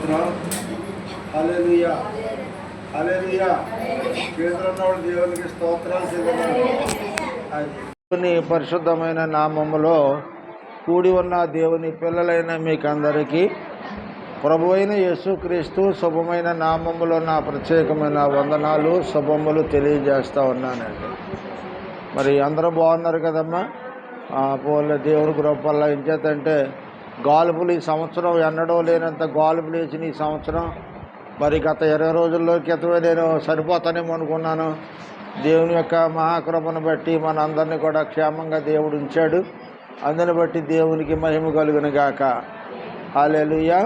స్తోత్రం. హల్లెలూయా హల్లెలూయా. కీర్తనోడు దేవునికి స్తోత్రాలు దేవుని పరిశుద్ధమైన నామములో కూడి ఉన్న దేవుని పిల్లలైన మీకందరికీ ప్రభు అయిన యేసుక్రీస్తు శుభమైన నామములో నా ప్రత్యేకమైన వందనాలు శుభములు తెలియజేస్తూ ఉన్నానండి. మరి అందరూ బాగున్నారు కదమ్మా? పోలే దేవుని గొప్పల్లా ఏం చేతంటే గాలుపులు ఈ సంవత్సరం ఎన్నడూ లేనంత గాలుపులు వేసిన ఈ సంవత్సరం. మరి గత 20 రోజుల్లో క్రితమే నేను సరిపోతానేమో అనుకున్నాను. దేవుని యొక్క మహాకృపను బట్టి మన అందరినీ కూడా క్షేమంగా దేవుడు ఉంచాడు. అందుని బట్టి దేవునికి మహిమ కలుగును గాక. హల్లెలూయా.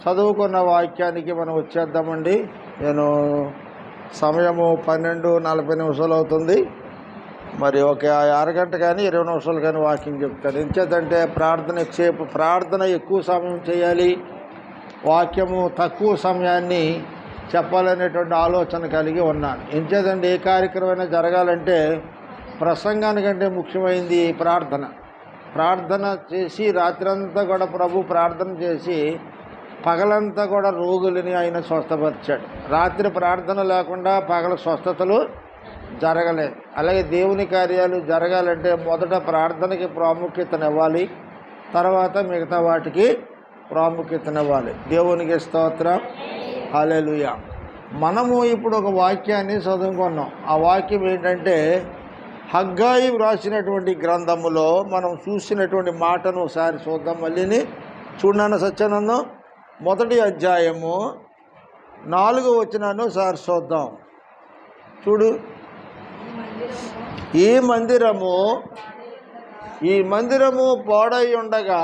చదువుకున్న వాక్యానికి మనం వచ్చేద్దామండి. నేను సమయము 12:40 అవుతుంది. మరి ఒక అరగంట కానీ 20 నిమిషాలు కానీ వాకింగ్ చెప్తాను. ఎంచేతంటే ప్రార్థన ఎక్కువ సమయం చేయాలి, వాక్యము తక్కువ సమయాన్ని చెప్పాలనేటువంటి ఆలోచన కలిగి ఉన్నాను. ఎంచేతంటే ఏ కార్యక్రమమైనా జరగాలంటే ప్రసంగానికంటే ముఖ్యమైనది ప్రార్థన చేసి రాత్రంతా కూడా ప్రభు ప్రార్థన చేసి పగలంతా కూడా రోగులని ఆయన స్వస్థపరిచాడు. రాత్రి ప్రార్థన లేకుండా పగల స్వస్థతలు జరగలేదు. అలాగే దేవుని కార్యాలు జరగాలంటే మొదట ప్రార్థనకి ప్రాముఖ్యతనివ్వాలి, తర్వాత మిగతా వాటికి ప్రాముఖ్యతనివ్వాలి. దేవునికి స్తోత్రం. హల్లెలూయా. మనము ఇప్పుడు ఒక వాక్యాన్ని చదువుకున్నాం. ఆ వాక్యం ఏంటంటే హగ్గాయి వ్రాసినటువంటి గ్రంథములో మనం చూసినటువంటి మాటను ఒకసారి చూద్దాం. మళ్ళీని చూడన్న సత్యానందం 1వ అధ్యాయము 4వ వచనాన్ని ఒకసారి చూద్దాం. చూడు. ఈ మందిరము పాడై ఉండగా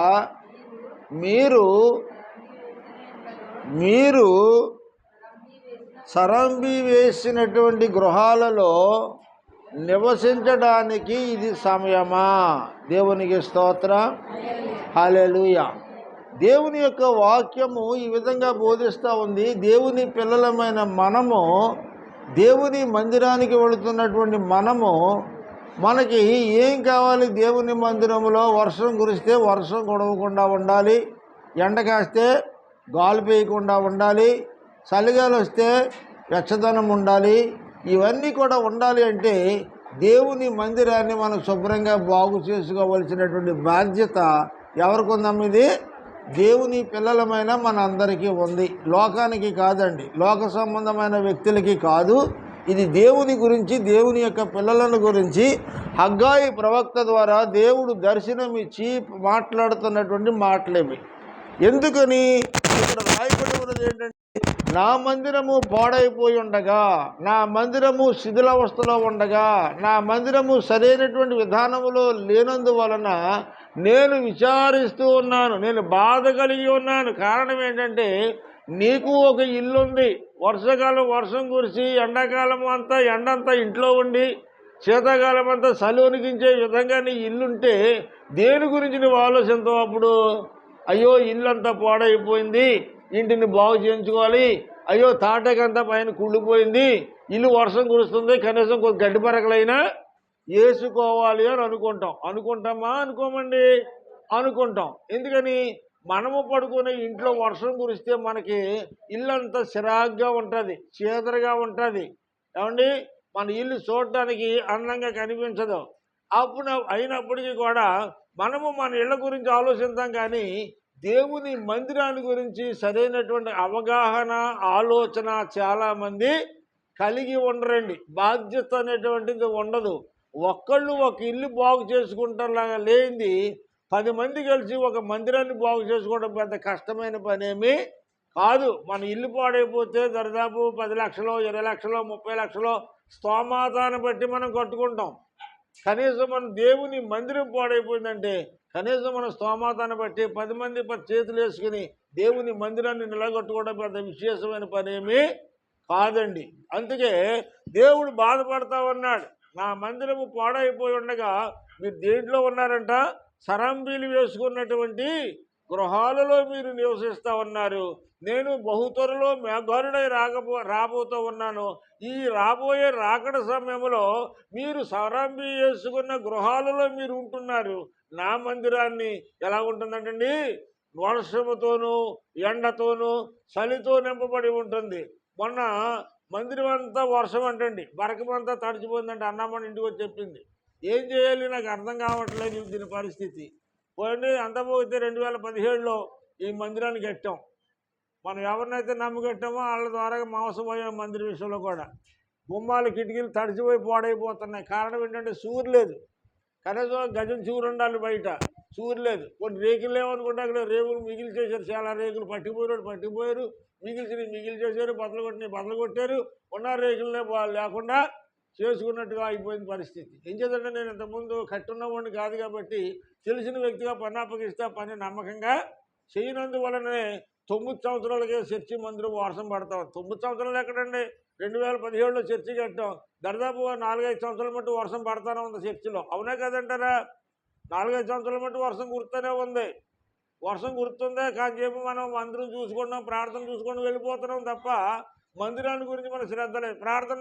మీరు సరంబి వేసినటువంటి గృహాలలో నివసించడానికి ఇది సమయమా? దేవునికి స్తోత్రం. హల్లెలూయా. దేవుని యొక్క వాక్యము ఈ విధంగా బోధిస్తూ ఉంది. దేవుని పిల్లలమైన మనము, దేవుని మందిరానికి వెళుతున్నటువంటి మనకి ఏం కావాలి? దేవుని మందిరంలో వర్షం కురిస్తే వర్షం కురవకుండా ఉండాలి, ఎండ కాస్తే గాలి పేయకుండా ఉండాలి, చలిగాలి వస్తే వెచ్చదనం ఉండాలి. ఇవన్నీ కూడా ఉండాలి అంటే దేవుని మందిరాన్ని మనం శుభ్రంగా బాగు చేసుకోవలసినటువంటి బాధ్యత ఎవరికి ఉందాం? ఇది దేవుని పిల్లలమైన మన అందరికీ ఉంది. లోకానికి కాదండి, లోక సంబంధమైన వ్యక్తులకి కాదు. ఇది దేవుని గురించి, దేవుని యొక్క పిల్లలను గురించి హగ్గాయి ప్రవక్త ద్వారా దేవుడు దర్శనమిచ్చి మాట్లాడుతున్నటువంటి మాటలేవి. ఎందుకని ఇక్కడ రాయబడి ఉన్నది ఏంటంటే, నా మందిరము పాడైపోయి ఉండగా, నా మందిరము శిథిలావస్థలో ఉండగా, నా మందిరము సరైనటువంటి విధానములో లేనందువలన నేను విచారిస్తూ ఉన్నాను, నేను బాధ కలిగి ఉన్నాను. కారణం ఏంటంటే, నీకు ఒక ఇల్లుంది, వర్షాకాలం వర్షం కురిసి ఎండాకాలం అంతా ఎండంతా ఇంట్లో ఉండి శీతాకాలం అంతా చలివనికించే విధంగా నీ ఇల్లుంటే దేని గురించి నువ్వు ఆలోచిస్తావు? అప్పుడు అయ్యో ఇల్లు అంతా పాడైపోయింది, ఇంటిని బాగు చేయించుకోవాలి, అయ్యో తాటకంతా పైన కుళ్ళిపోయింది, ఇల్లు వర్షం కురుస్తుంది, కనీసం కొద్ది గడ్డి పరకలైనా వేసుకోవాలి అని అనుకుంటామా? అనుకోమండి, అనుకుంటాం. ఎందుకని? మనము పడుకునే ఇంట్లో వర్షం కురిస్తే మనకి ఇల్లంతా చిరాగ్గా ఉంటుంది, చీదరగా ఉంటుంది. ఏమండి? మన ఇల్లు చూడటానికి అందంగా కనిపించదు. అయినప్పటికీ కూడా మనము మన ఇళ్ళ గురించి ఆలోచిస్తాం, కానీ దేవుని మందిరాన్ని గురించి సరైనటువంటి అవగాహన, ఆలోచన చాలామంది కలిగి ఉండరండి. బాధ్యత అనేటువంటిది ఉండదు. ఒక్కళ్ళు ఒక ఇల్లు బాగు చేసుకుంటారులాగా లేనిది 10 మంది కలిసి ఒక మందిరాన్ని బాగు చేసుకోవడం పెద్ద కష్టమైన పనేమి కాదు. మన ఇల్లు పాడైపోతే దరిదాపు 10 లక్షలు, 20 లక్షలు, 30 లక్షలు స్తోమతాన్ని బట్టి మనం కట్టుకుంటాం. కనీసం మన దేవుని మందిరం పాడైపోయిందంటే కనీసం మన స్తోమతాన్ని బట్టి 10 మంది చేతులు వేసుకుని దేవుని మందిరాన్ని నిలగొట్టుకోవడం పెద్ద విశేషమైన పనేమి కాదండి. అందుకే దేవుడు బాధపడతా ఉన్నాడు. నా మందిరము పాడైపోయి ఉండగా మీరు దేంట్లో ఉన్నారంట? సరంబీలు వేసుకున్నటువంటి గృహాలలో మీరు నివసిస్తూ ఉన్నారు. నేను బహుత్వరలో మేఘారుడై రాబోతూ ఉన్నాను. ఈ రాబోయే రాకడ సమయంలో మీరు సరంబి వేసుకున్న గృహాలలో మీరు ఉంటున్నారు. నా మందిరాన్ని ఎలా ఉంటుందంటండి? వర్షముతోనూ ఎండతోనూ చలితో నింపబడి ఉంటుంది. మొన్న మందిరం అంతా వర్షం అంటండి, బరకమంతా తడిచిపోయిందంటే అన్నమ్మని ఇంటికి వచ్చి చెప్పింది. ఏం చేయాలి నాకు అర్థం కావట్లేదు దీని పరిస్థితి. పోయింది అంత పోతే 2017లో ఈ మందిరాన్ని కట్టాం. మనం ఎవరినైతే నమ్మి కట్టామో వాళ్ళ ద్వారా మోసపోయాం. మందిరం విషయంలో కూడా గుమ్మాలు కిటికీలు తడిచిపోయి పాడైపోతున్నాయి. కారణం ఏంటంటే సూరు లేదు. కనీసం గజం చూరు ఉండాలి, బయట చూరు లేదు. కొన్ని రేకులు లేవనుకుంటే అక్కడ రేకులు మిగిలి చేశారు. చాలా రేకులు పట్టిపోయారు, మిగిలి చేశారు, బద్దలు కొట్టారు. ఉన్న రేకులనే లేకుండా చేసుకున్నట్టుగా అయిపోయింది పరిస్థితి. ఏం చేద్దంటే నేను ఇంతకుముందు కట్టున్నవాడిని కాదు కాబట్టి తెలిసిన వ్యక్తిగా పని అప్పగిస్తే పని నమ్మకంగా చేయనందువలనే 9 సంవత్సరాలకే చర్చి మందిరం వర్షం పడతాం. 9 సంవత్సరాలు ఎక్కడండి, 2017లో చర్చి కట్టాం. దాదాపు 4-5 సంవత్సరాల మట్టు వర్షం పడతానే ఉంది చర్చిలో. అవునా కదంటారా? 4-5 సంవత్సరాల మట్టు వర్షం కురుతూనే ఉంది. వర్షం కురుతుందే కానీ చెప్పి మనం మందిరం చూసుకుంటున్నాం, ప్రార్థన చూసుకొని వెళ్ళిపోతున్నాం తప్ప మందిరాన్ని గురించి మన శ్రద్ధ లేదు. ప్రార్థన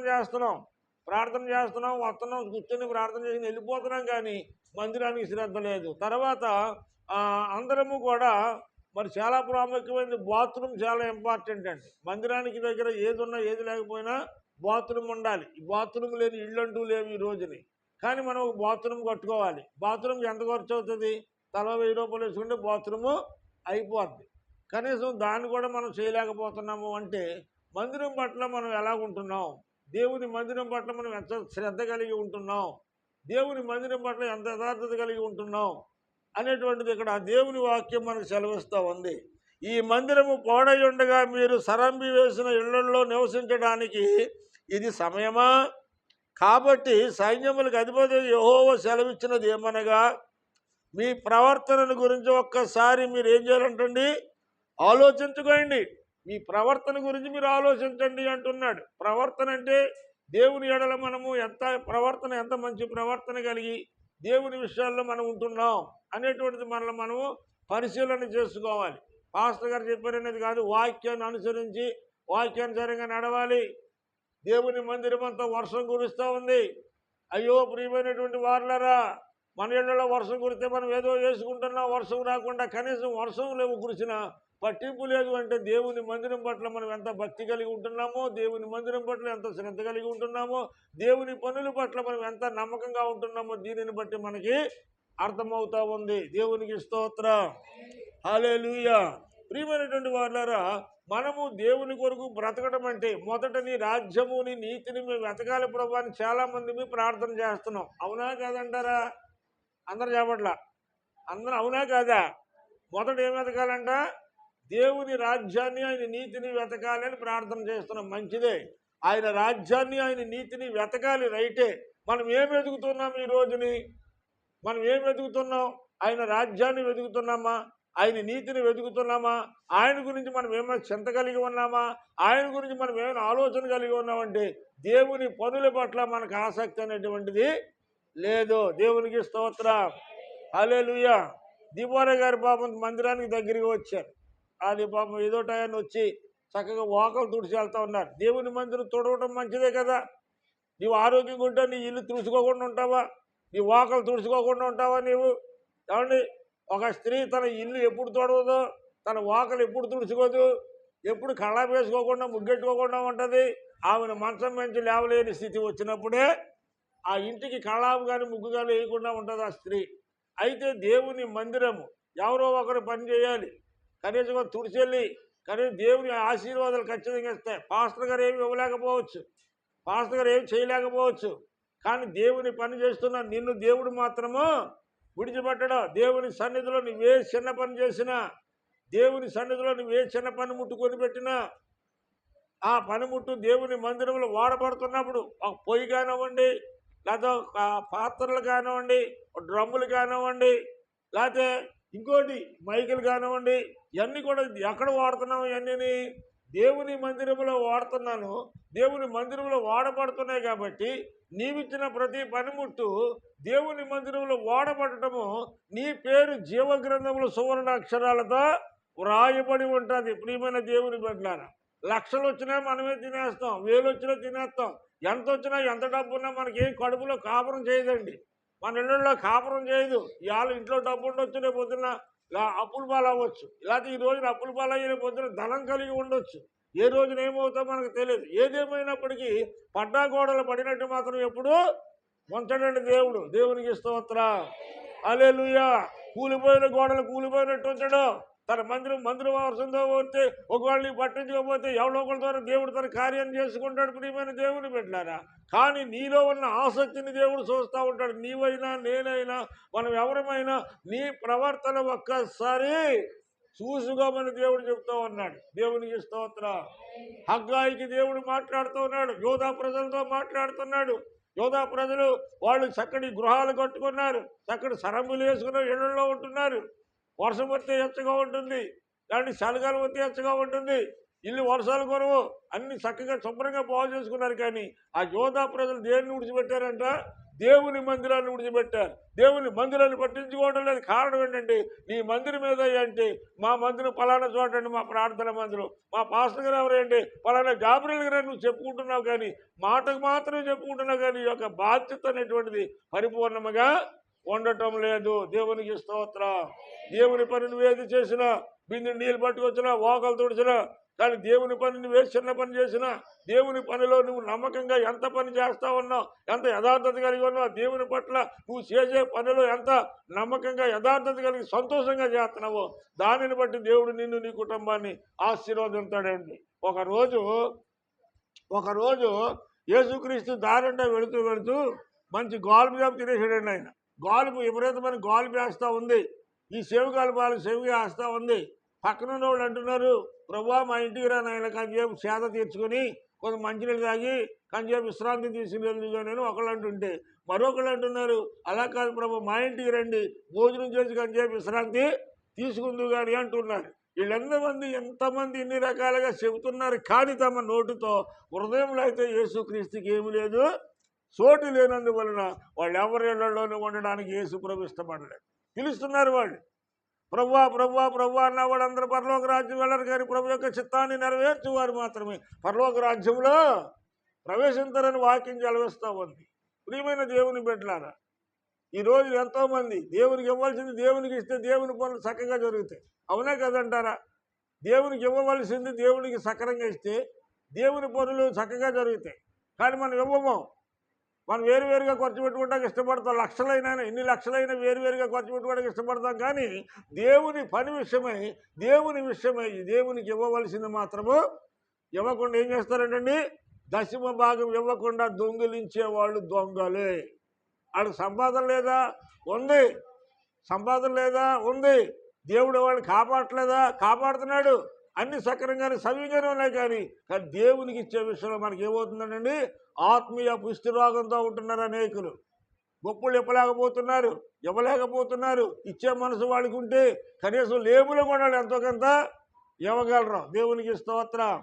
చేస్తున్నాం, వస్తున్నాం, కూర్చొని ప్రార్థన చేసి వెళ్ళిపోతున్నాం, కానీ మందిరానికి శ్రద్ధ లేదు. తర్వాత అందరము కూడా మరి చాలా ప్రాముఖ్యమైనది బాత్రూమ్ చాలా ఇంపార్టెంట్ అండి. మందిరానికి దగ్గర ఏది ఉన్నా ఏది లేకపోయినా బాత్రూమ్ ఉండాలి. ఈ బాత్రూమ్ లేని ఇళ్ళు అంటూ లేవు ఈ రోజుని. కానీ మనం ఒక బాత్రూమ్ కట్టుకోవాలి. బాత్రూమ్కి ఎంత ఖర్చు అవుతుంది? తల 1000 రూపాయలు వేసుకుంటే బాత్రూము అయిపోద్ది. కనీసం దాన్ని కూడా మనం చేయలేకపోతున్నాము. అంటే మందిరం పట్ల మనం ఎలాగుంటున్నాం, దేవుని మందిరం పట్ల మనం ఎంత శ్రద్ధ కలిగి ఉంటున్నాం, దేవుని మందిరం పట్ల ఎంత యథార్థత కలిగి ఉంటున్నాం అనేటువంటిది ఇక్కడ దేవుని వాక్యం మనకు సెలవిస్తూ ఉంది. ఈ మందిరము పాడై ఉండగా మీరు సరంబి వేసిన ఇళ్లలో నివసించడానికి ఇది సమయమా? కాబట్టి సైన్యములకు అధిపతి యెహోవా సెలవిచ్చినది ఏమనగా, మీ ప్రవర్తనను గురించి ఒక్కసారి మీరు ఏం చేయాలంటండి, ఆలోచించుకోండి. మీ ప్రవర్తన గురించి మీరు ఆలోచించండి అంటున్నాడు. ప్రవర్తన అంటే దేవుని ఎడల మనము ఎంత మంచి ప్రవర్తన కలిగి దేవుని విషయాల్లో మనం ఉంటున్నాం అనేటువంటిది మనము పరిశీలన చేసుకోవాలి. పాస్టర్ గారు చెప్పారనేది కాదు, వాక్యాన్ని అనుసరించి వాక్యానుసారంగా నడవాలి. దేవుని మందిరం అంతా వర్షం కురుస్తూ ఉంది. అయ్యో ప్రియమైనటువంటి వారులారా, మన ఇళ్లలో వర్షం కురిస్తే మనం ఏదో వేసుకుంటున్నాం, వర్షం రాకుండా కనీసం వర్షం లేవు కురిసినా పట్టింపు లేదు. అంటే దేవుని మందిరం పట్ల మనం ఎంత భక్తి కలిగి ఉంటున్నామో, దేవుని మందిరం పట్ల ఎంత శ్రద్ధ కలిగి ఉంటున్నామో, దేవుని పనుల పట్ల మనం ఎంత నమ్మకంగా ఉంటున్నామో దీనిని బట్టి మనకి అర్థమవుతా ఉంది. దేవునికి స్తోత్రం, హల్లెలూయా. ప్రియమైనటువంటి వారులారా, మనము దేవుని కొరకు బ్రతకడం అంటే మొదట నీ రాజ్యము నీ నీతిని మేము వెతకాలి ప్రభు అని చాలామంది మేము ప్రార్థన చేస్తున్నాం. అవునా కాదంటారా? అందరు చెప్పట్లా, అందరూ అవునా కాదా? మొదట ఏం వెతకాలంట? దేవుని రాజ్యాన్ని ఆయన నీతిని వెతకాలని ప్రార్థన చేస్తున్నాం. మంచిదే, ఆయన రాజ్యాన్ని ఆయన నీతిని వెతకాలి, రైటే. మనం ఏం వెతుకుతున్నాం ఈ రోజుని? మనం ఏం వెతుకుతున్నాం? ఆయన రాజ్యాన్ని వెతుకుతున్నామా? ఆయన నీతిని వెతుకుతున్నామా? ఆయన గురించి మనం ఏమైనా చింత కలిగి ఉన్నామా? ఆయన గురించి మనం ఏమైనా ఆలోచన కలిగి ఉన్నామంటే దేవుని పనుల పట్ల మనకు ఆసక్తి అనేటువంటిది లేదు. దేవునికి స్తోత్రం, హల్లెలూయా. దీపారావు గారి పాపం మందిరానికి దగ్గరికి వచ్చారు. అది పాపం ఏదో టయాన్ని వచ్చి చక్కగా వాకలు తుడిచి వెళ్తూ ఉన్నారు. దేవుని మందిరం తుడవటం మంచిదే కదా. నీవు ఆరోగ్యంగా ఉంటే నీ ఇల్లు తుడుచుకోకుండా ఉంటావా? నీ వాకలు తుడుచుకోకుండా ఉంటావా? నీవు ఏమండి, ఒక స్త్రీ తన ఇల్లు ఎప్పుడు తొడవదో, తన వాకలు ఎప్పుడు తుడుచుకోదు, ఎప్పుడు కళ్ళ వేసుకోకుండా ముగ్గెట్టుకోకుండా ఉంటుంది. ఆమెను మంచం మంచి లేవలేని స్థితి వచ్చినప్పుడే ఆ ఇంటికి కళ్ళాపు కానీ ముగ్గు కానీ వేయకుండా ఉంటుంది ఆ స్త్రీ. అయితే దేవుని మందిరము ఎవరో ఒకరు పని చేయాలి, కనీసం తుడిచెళ్ళి కనీసం దేవుని ఆశీర్వాదాలు ఖచ్చితంగా ఇస్తాయి. పాస్టర్ గారు ఏమి ఇవ్వలేకపోవచ్చు, పాస్టర్ గారు ఏమి చేయలేకపోవచ్చు, కానీ దేవుని పని చేస్తున్న నిన్ను దేవుడు మాత్రము విడిచిపెట్టడం. దేవుని సన్నిధిలో నువ్వే చిన్న పని చేసినా, దేవుని సన్నిధిలో నువ్వే చిన్న పనిముట్టు పెట్టినా, ఆ పనిముట్టు దేవుని మందిరంలో వాడబడుతున్నప్పుడు ఒక పొయ్యి కానివ్వండి, లేకపోతే పాత్రలు కానివ్వండి, డ్రమ్ములు కానివ్వండి, లేకపోతే ఇంకోటి మైకులు కానివ్వండి, ఇవన్నీ కూడా ఎక్కడ వాడుతున్నాము? ఇవన్నీ దేవుని మందిరంలో వాడుతున్నాను. దేవుని మందిరంలో వాడబడుతున్నాయి కాబట్టి నీవిచ్చిన ప్రతి పనిముట్టు దేవుని మందిరంలో వాడబడటము నీ పేరు జీవగ్రంథంలో సువర్ణ అక్షరాలతో వ్రాయబడి ఉంటుంది. ప్రియమైన దేవుని బిడ్డలారా, లక్షలు వచ్చినా మనమే తినేస్తాం, 1000 వచ్చినా తినేస్తాం, ఎంత వచ్చినా ఎంత డబ్బు ఉన్నా మనకేం కడుపులో కాపురం చేయదండి. మన ఇళ్ళల్లో కాపురం చేయదు. ఇవాళ ఇంట్లో డబ్బు ఉండొచ్చు, రేపు పొద్దున్న ఇలా అప్పుల పాలు అవ్వచ్చు. ఇలాంటి ఈ రోజున అప్పుల పాలయ్యే పొద్దున ధనం కలిగి ఉండొచ్చు. ఏ రోజున ఏమవుతామో మనకు తెలియదు. ఏదేమైనప్పటికీ పడ్డా గోడలు పడినట్టు మాత్రం ఎప్పుడూ ఉంచడండి దేవుడు. దేవునికి స్తోత్రం. హల్లెలూయా. కూలిపోయిన గోడలు కూలిపోయినట్టు ఉంచడం. తన మందిరం అవసరంతో పోతే ఒకవేళ పట్టించుకోకపోతే ఎవరో ఒకరి ద్వారా దేవుడు తన కార్యం చేసుకుంటాడు. ప్రియమైన దేవుని బిడ్డలారా, కానీ నీలో ఉన్న ఆసక్తిని దేవుడు చూస్తూ ఉంటాడు. నీవైనా నేనైనా మనం ఎవరమైనా నీ ప్రవర్తన ఒక్కసారి చూసుకోమని దేవుడు చెప్తూ ఉన్నాడు. దేవునికి స్తోత్రం. హగ్గాయికి దేవుడు మాట్లాడుతూ ఉన్నాడు. యోధా ప్రజలతో మాట్లాడుతున్నాడు. యోధా ప్రజలు వాళ్ళు చక్కటి గృహాలు కట్టుకున్నారు, చక్కటి సరంబులు వేసుకున్న ఇళ్లలో ఉంటున్నారు. వర్షం వస్తే ఎచ్చగా ఉంటుంది, దాన్ని చలికాలం వస్తే ఎచ్చగా ఉంటుంది. ఇల్లు వర్షాలు కొరవు, అన్ని చక్కగా శుభ్రంగా బాగు చేసుకున్నారు. కానీ ఆ యోధా ప్రజలు దేన్ని విడిచిపెట్టారంట? దేవుని మందిరాన్ని విడిచిపెట్టారు. దేవుని మందిరాన్ని పట్టించుకోవడం లేదు. కారణం ఏంటంటే, నీ మందిరం మీద అంటే మా మందిరం పలానా చోట అండి, మా ప్రార్థన మందిరం, మా పాస్టర్ గారు ఎవరంటే పలానా గాబ్రియల్ గారు నువ్వు చెప్పుకుంటున్నావు. కానీ మాటకు మాత్రమే చెప్పుకుంటున్నావు, కానీ ఈ యొక్క బాధ్యత అనేటువంటిది పరిపూర్ణముగా ఉండటం లేదు. దేవునికి స్తోత్రం. దేవుని పని నువ్వేది చేసినా, బిందు నీళ్ళు పట్టుకొచ్చినా, ఓకలు తుడిచినా, కానీ దేవుని పని నువ్వే చిన్న పని చేసినా, దేవుని పనిలో నువ్వు నమ్మకంగా ఎంత పని చేస్తా ఉన్నావు, ఎంత యథార్థత కలిగి ఉన్నావు, దేవుని పట్ల నువ్వు చేసే పనిలో ఎంత నమ్మకంగా యథార్థత కలిగి సంతోషంగా చేస్తున్నావో దానిని బట్టి దేవుడు నిన్ను నీ కుటుంబాన్ని ఆశీర్వదిస్తాడండి. ఒకరోజు యేసుక్రీస్తు దారంటే వెళుతూ మంచి గాలుపు జాబు తినేసాడండి. ఆయన గాలుపు విపరీతమైన గాలుపు వేస్తూ ఉంది. ఈ సేవకాలు బాగా సేవగా వేస్తూ ఉంది. పక్కన వాళ్ళు అంటున్నారు, ప్రభువా మా ఇంటికి రా నాయన, కొంచెంసేపు సేద తీర్చుకొని కొంత మంచినీళ్ళు తాగి కొంచెంసేపు విశ్రాంతి తీసుకుని నేను ఒకళ్ళు అంటుంటే, మరొకళ్ళు అంటున్నారు, అలా కాదు ప్రభు, మా ఇంటికి రండి, భోజనం చేసి కొంచెంసేపు విశ్రాంతి తీసుకుందు కానీ అంటున్నారు. ఎంతమంది ఇన్ని రకాలుగా చెబుతున్నారు. కానీ తమ నోటితో హృదయంలో అయితే యేసుక్రీస్తుకి ఏమి లేదు, చోటు లేనందువలన వాళ్ళు ఎవరి ఇళ్లలోనూ ఉండడానికి యేసు ప్రభు ఇష్టపడలేదు. పిలుస్తున్నారు వాళ్ళు, ప్రభువా ప్రభువా ప్రభువా అన్న వాళ్ళందరూ పరలోక రాజ్యం వెళ్ళరు, కానీ ప్రభు యొక్క చిత్తాన్ని నెరవేర్చువారు మాత్రమే పరలోక రాజ్యంలో ప్రవేశించరని వాక్యం చదివిస్తూ ఉంది. ప్రియమైన దేవుని బిడ్డలారా, ఈరోజు ఎంతోమంది దేవునికి ఇవ్వాల్సింది దేవునికి ఇస్తే దేవుని పనులు చక్కగా జరుగుతాయి. అవునా కదంటారా? దేవునికి ఇవ్వవలసింది దేవునికి సక్రంగా ఇస్తే దేవుని పనులు చక్కగా జరుగుతాయి. కానీ మనం ఇవ్వము. మనం వేరువేరుగా ఖర్చు పెట్టుకోవడానికి ఇష్టపడతాం. ఎన్ని లక్షలైనా వేరువేరుగా ఖర్చు పెట్టుకోవడానికి ఇష్టపడతాం. కానీ దేవుని పని విషయమై దేవునికి ఇవ్వవలసింది మాత్రము ఇవ్వకుండా ఏం చేస్తారంటండి? దశమ భాగం ఇవ్వకుండా దొంగిలించే వాళ్ళు దొంగలే. వాళ్ళకి సంపాదన లేదా? ఉంది. సంపాదన లేదా? ఉంది. దేవుడు వాళ్ళని కాపాడట్లేదా? కాపాడుతున్నాడు. అన్ని సక్రంగానే సవ్యంగానే ఉన్నాయి. కానీ దేవునికి ఇచ్చే విషయంలో మనకి ఏమవుతుందండి? ఆత్మీయ పుష్టిరోగంతో ఉంటున్నారు అనేకులు. గొప్పలు ఇవ్వలేకపోతున్నారు. ఇచ్చే మనసు వాళ్ళకి ఉంటే కనీసం లేబులు కూడా ఎంతో కొంత ఇవ్వగలరు. దేవునికి స్తోత్రం.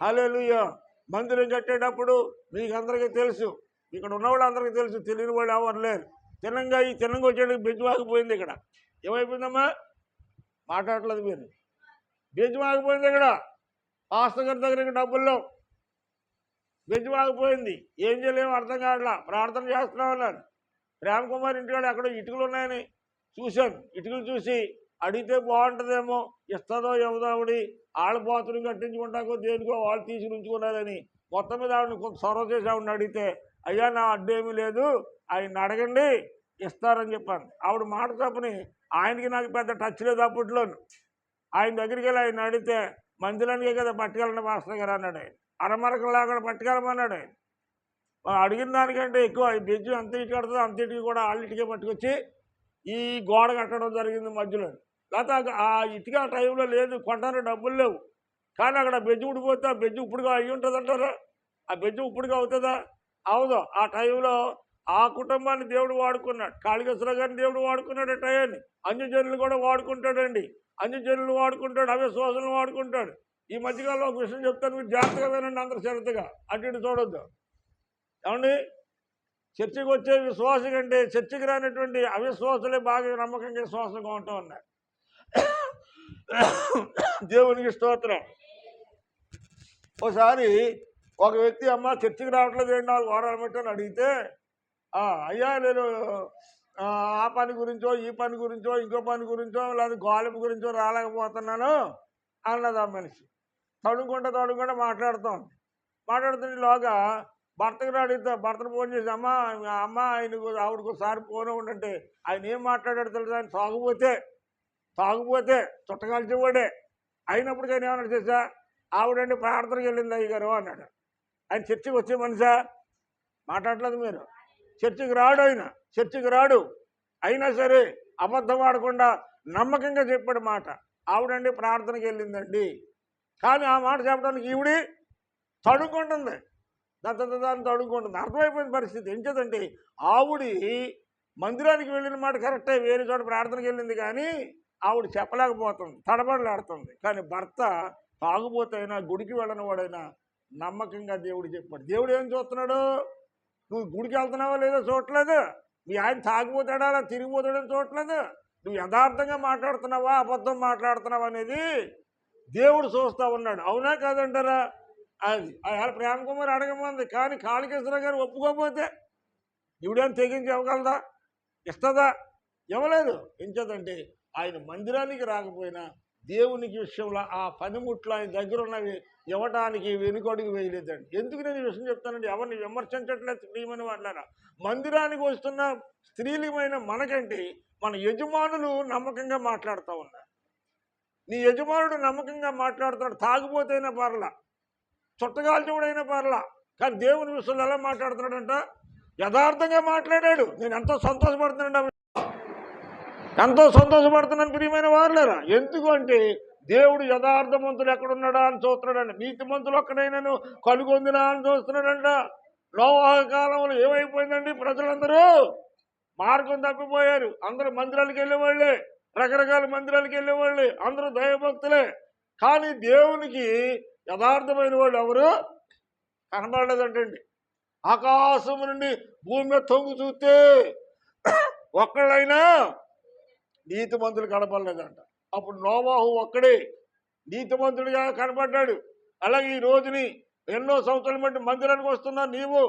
హల్లెలూయా. మందిరం కట్టేటప్పుడు మీకు అందరికీ తెలుసు, ఇక్కడ ఉన్నవాళ్ళు అందరికీ తెలుసు, తెలియని వాళ్ళు ఎవరు లేరు. ఈ తినంగా వచ్చేటికి బెజ్జువాగిపోయింది. ఇక్కడ ఏమైపోయిందమ్మా? మాట్లాడలేదు మీరు. బెజ్జువాగిపోయింది. ఇక్కడ పాస్టర్ గారి దగ్గర డబ్బుల్లో బెజ్జువాగిపోయింది. ఏం చేయలేమో అర్థం కావట్లా. ప్రార్థన చేస్తున్నాం అన్నారు. ప్రేమకుమార్ ఇంటికాడ ఎక్కడో ఇటుకలు ఉన్నాయని చూశాను. ఇటుకలు చూసి అడిగితే బాగుంటుందేమో, ఇస్తుందో ఇవ్వదావిడి, వాళ్ళ బాతులు కట్టించుకుంటాకో దేనికో వాళ్ళు తీసుకుని ఉంచుకున్నారని మొత్తం మీద ఆవిడని కొంత సొరవ చేసి ఆవిడని అడిగితే, అయ్యా నా అడ్డేమీ లేదు, ఆయన అడగండి ఇస్తారని చెప్పాను. ఆవిడ మాట తప్పని ఆయనకి నాకు పెద్ద టచ్ లేదు అప్పట్లోను. ఆయన దగ్గరికి వెళ్ళి ఆయన అడిగితే, మందిరానికే కదా పట్టుకెళ్ళండి మాస్టర్ గారు అన్నాడు. ఆయన అరమరకలాగా పట్టుకెళ్ళమన్నాడు. ఆయన అడిగిన దానికంటే ఎక్కువ ఈ బెజ్జు అంత ఇటు కడుతుందో అంత ఇటుకి కూడా వాళ్ళిటికే పట్టుకొచ్చి ఈ గోడ కట్టడం జరిగింది మధ్యలో. లేకపోతే ఆ ఇటుక ఆ టైంలో లేదు, కొట్టడానికి డబ్బులు లేవు. కానీ అక్కడ బెజ్జు ఉడిపోతే ఆ బెజ్జు ఇప్పుడుగా అయ్యి ఉంటుంది అంటారా? ఆ బెజ్జు ఇప్పుడుగా అవుతుందా? అవదో. ఆ టైంలో ఆ కుటుంబాన్ని దేవుడు వాడుకున్నాడు. కాళికేశ్వర గారిని దేవుడు వాడుకున్నాడు. ఆ టయాన్ని అన్యజనులు కూడా వాడుకుంటాడండి. అన్యజనులు వాడుకుంటాడు, అవిశ్వాసులను వాడుకుంటాడు. ఈ మధ్యకాలంలో ఒక విషయం చెప్తాను, మీరు జాగ్రత్తగా వినండి, అందరూ శ్రద్ధగా. అటు ఇటు చూడొద్దు. ఏమండి, చర్చికి వచ్చే విశ్వాసం కంటే చర్చికి రానటువంటి అవిశ్వాసులే బాగా నమ్మకంగా విశ్వాసంగా ఉంటూ ఉన్నారు. దేవునికి స్తోత్రం. ఒకసారి ఒక వ్యక్తి, అమ్మ చర్చికి రావట్లేదు, 4 వారాలు పెట్టని అడిగితే, అయ్యా నేను ఆ పని గురించో ఈ పని గురించో ఇంకో పని గురించో లేదా గోలింపు గురించో రాలేకపోతున్నాను అన్నది ఆ మనిషి. తడుకుంటా మాట్లాడుతాం. మాట్లాడుతున్నలోగా భర్తకు అడిగితే భర్తను ఫోన్ చేసి అమ్మ ఆయనకు ఆవిడకు ఒకసారి ఫోన్ ఉండంటే ఆయన ఏం మాట్లాడాడు తెలుసు, ఆయన తాగుపోతే చుట్టకాల్చేవాడే అయినప్పటికీ ఆయన ఏమన్నాడు చేసా, ఆవిడండి ప్రార్థనకి వెళ్ళింది అయ్యగారు అన్నాడు. ఆయన చర్చికి వచ్చే మనిషా? మాట్లాడలేదు మీరు. చర్చికి రాడు అయినా సరే అబద్ధం ఆడకుండా నమ్మకంగా చెప్పాడు మాట. ఆవిడండి ప్రార్థనకి వెళ్ళిందండి. కానీ ఆ మాట చెప్పడానికి ఈవిడి తడుకుంటుంది, దాన్ని తడుకుంటుంది. అర్థమైపోయిన పరిస్థితి. ఏం చేద్దంటే ఆవిడి మందిరానికి వెళ్ళిన మాట కరెక్టే, వేరే చోట ప్రార్థనకి వెళ్ళింది కానీ ఆవిడ చెప్పలేకపోతుంది, తడబడలాడుతుంది. కానీ భర్త తాగుబోతైనా గుడికి వెళ్ళని వాడైనా నమ్మకంగా దేవుడు చెప్పాడు. దేవుడు ఏం చూస్తున్నాడు? నువ్వు గుడికి వెళ్తున్నావా లేదో చూడట్లేదు, మీ ఆయన తాగిపోతాడా అలా తిరిగిపోతాడని చూడట్లేదు, నువ్వు యథార్థంగా మాట్లాడుతున్నావా అబద్ధం మాట్లాడుతున్నావా అనేది దేవుడు చూస్తూ ఉన్నాడు. అవునా కాదంటారా? అది అలా ప్రేమ కుమార్ అడగమంది. కానీ కాళికేశ్వర గారు ఒప్పుకోకపోతే ఇవిడేం తెగించి ఇవ్వగలదా? ఇస్తుందా? ఇవ్వలేదు. ఎంచేదంటే ఆయన మందిరానికి రాకపోయినా దేవునికి విషయంలో ఆ పనిముట్లు ఆయన దగ్గర ఉన్నవి ఇవ్వటానికి వెనుకడుగు వేయలేదండి. ఎందుకు నేను ఈ విషయం చెప్తానండి? ఎవరిని విమర్శించట్లేదు స్త్రీమని వాళ్ళారా. మందిరానికి వస్తున్న స్త్రీలమైన మనకంటే మన యజమానులు నమ్మకంగా మాట్లాడుతూ ఉన్నారు. నీ యజమానుడు నమ్మకంగా మాట్లాడుతున్నాడు, తాగిపోతేనే పర్లా, చుట్టగాల్చోడైనా పర్లా. కానీ దేవుని విషయంలో ఎలా మాట్లాడుతున్నాడంట? యథార్థంగా మాట్లాడాడు. నేను ఎంతో సంతోషపడుతున్నాను, ప్రియమైన వారులారా. ఎందుకు అంటే దేవుడు యథార్థమంతులు ఎక్కడున్నాడా అని చూస్తున్నాడండి. నీతిమంతులు ఒక్కడైనాను కనుగొందినా అని చూస్తున్నాడంట. నోవాహు కాలంలో ఏమైపోయిందండి? ప్రజలందరూ మార్గం తప్పిపోయారు. అందరూ మందిరాలకు వెళ్ళేవాళ్ళే, రకరకాల మందిరాలకు వెళ్ళేవాళ్ళే, అందరూ దైవభక్తులే. కానీ దేవునికి యథార్థమైన వాళ్ళు ఎవరు కనబడలేదంటండి. ఆకాశం నుండి భూమి మీద తొంగు చూస్తే ఒక్కళ్ళైనా నీతిమంతులు కనపడలేదంట. అప్పుడు నోవాహు ఒక్కడే నీతిమంతుడిగా కనపడ్డాడు. అలాగే ఈ రోజుని ఎన్నో సంవత్సరాల బట్టి మందిరానికి వస్తున్నా నీవు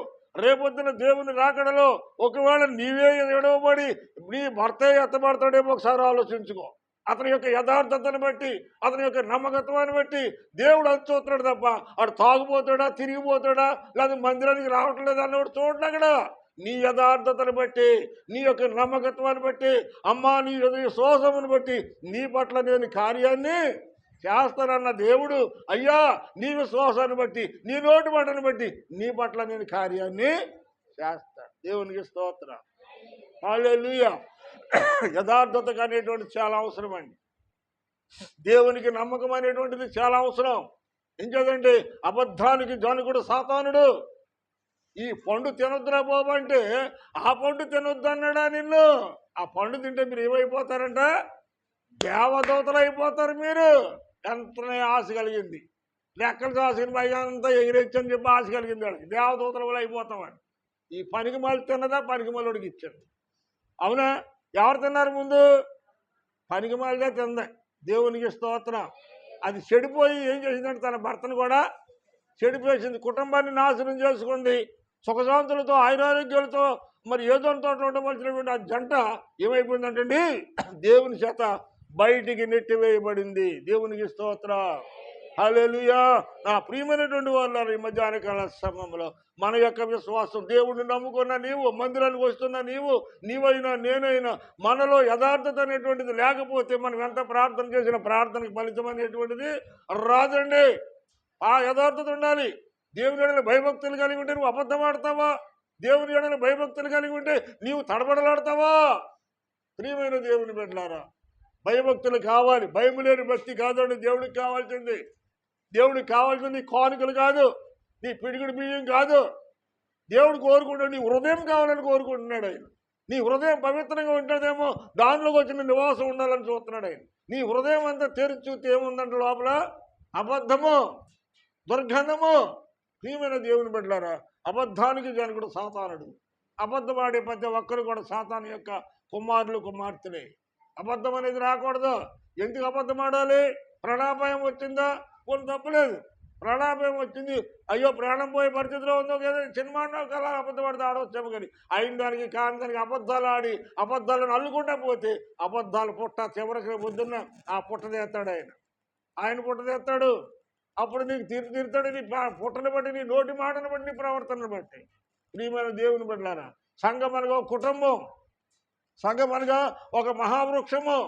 రేపొద్దున దేవుని రాకడలో ఒకవేళ నీవే ఎడవబడి నీ భర్తే ఎత్తబడతాడేమో ఒకసారి ఆలోచించుకో. అతని యొక్క యథార్థతను బట్టి, అతని యొక్క నమ్మకత్వాన్ని బట్టి దేవుడు అది చూస్తున్నాడు తప్ప అటు తాగుపోతాడా, తిరిగిపోతాడా, లేదా మందిరానికి రావట్లేదు అన్నవాడు చూడండి. అక్కడ నీ యథార్థతను బట్టి, నీ యొక్క నమ్మకత్వాన్ని బట్టి, అమ్మా నీ విశ్వాసమును బట్టి నీ పట్ల నేను కార్యాన్ని చేస్తానన్న దేవుడు, అయ్యా నీ విశ్వాసాన్ని బట్టి, నీ నోటి మాటను బట్టి నీ పట్ల నేను కార్యాన్ని చేస్తాను. దేవునికి స్తోత్రం. హల్లెలూయా. యథార్థత అనేటువంటిది చాలా అవసరం అండి. దేవునికి నమ్మకం అనేటువంటిది చాలా అవసరం. ఇంకేదంటే అబద్ధానికి జనకుడు సాతానుడు. ఈ పండు తినొద్దురా బాబు అంటే ఆ పండు తినొద్దు అన్నాడా నిన్ను? ఆ పండు తింటే మీరు ఏమైపోతారంట? దేవదూతలు అయిపోతారు మీరు. ఎంతనే ఆశ కలిగింది, లెక్కలతో ఆశని పైగా అంతా ఎగిరెచ్చని చెప్పి ఆశ కలిగింది వాళ్ళకి. దేవదూతల వల్ల అయిపోతామని ఈ పనికి మళ్ళీ తిన్నదా పనికి మళ్ళీకి ఇచ్చాడు. అవునా? ఎవరు తిన్నారు ముందు? పనికి మళ్ళీ తిందా. దేవునికి స్తోత్రం. అది చెడిపోయి ఏం చేసిందంటే తన భర్తను కూడా చెడిపోయింది, కుటుంబాన్ని నాశనం చేసుకుంది. సుఖశాంతులతో ఆయురారోగ్యాలతో మరి ఏదోతో ఉండవలసినటువంటి ఆ జంట ఏమైపోయిందంటండి? దేవుని చేత బయటికి నెట్టివేయబడింది. దేవునికి స్తోత్రం. హల్లెలూయా. నా ప్రియమైనటువంటి వాళ్ళు ఈ మధ్యాహ్నకాల సమయంలో మన యొక్క విశ్వాసం, దేవుడిని నమ్ముకున్న నీవు, మందిరానికి వస్తున్న నీవైనా నేనైనా మనలో యథార్థత అనేటువంటిది లేకపోతే మనం ఎంత ప్రార్థన చేసిన ప్రార్థనకి ఫలితం అనేటువంటిది రాదండి. ఆ యథార్థత ఉండాలి. దేవుని ఎడల భయభక్తులు కలిగి ఉంటే నువ్వు అబద్ధం ఆడతావా? దేవుని ఎడల భయభక్తులు కలిగి ఉంటే నీవు తడబడలాడతావా? ప్రియమైన దేవుని బిడ్డలారా, భయభక్తులు కావాలి. భయం లేని భక్తి కాదండి దేవుడికి కావాల్సింది. దేవుడికి కావాల్సింది కానుకలు కాదు, నీ పిడికిడి బియ్యం కాదు. దేవుడు కోరుకుంటాడు, నీ హృదయం కావాలని కోరుకుంటున్నాడు ఆయన. నీ హృదయం పవిత్రంగా ఉంటుందేమో, దానిలోకి వచ్చిన నివాసం ఉండాలని చూస్తున్నాడు ఆయన. నీ హృదయం అంతా తెరిచి చూస్తే ఏముందంటే లోపల అబద్ధము, దుర్గంధము. ప్రియమైన దేవుని బిడ్డలారా, అబద్ధానికి జనకుడు సాతానుడు. అబద్ధమాడే ప్రతి ఒక్కరు కూడా సాతాను యొక్క కుమారులు కుమార్తెలే. అబద్ధం అనేది రాకూడదు. ఎందుకు అబద్ధం ఆడాలి? ప్రాణాపాయం వచ్చిందా? కొన్ని తప్పలేదు. ప్రాణాపాయం వచ్చింది, అయ్యో ప్రాణం పోయే పరిస్థితిలో ఉందో కదా, సినిమా కలా అబద్ధపడితే ఆడవచ్చేమో కానీ అయిన దానికి కాని దానికి అబద్ధాలు ఆడి అబద్ధాలను అల్లుకుంటా పోతే అబద్ధాలు పుట్ట చివరికి పొద్దున్న ఆ పుట్ట తీస్తాడు ఆయన పుట్ట తీస్తాడు. అప్పుడు నీకు తీరుతాడు, నీ పుట్టని బట్టి, నీ నోటి మాటను బట్టి, నీ ప్రవర్తనను బట్టి. ప్రియమైన దేవుని బిడ్డలారా, సంఘం అనగా కుటుంబం, సంఘం అనగా ఒక మహావృక్షము.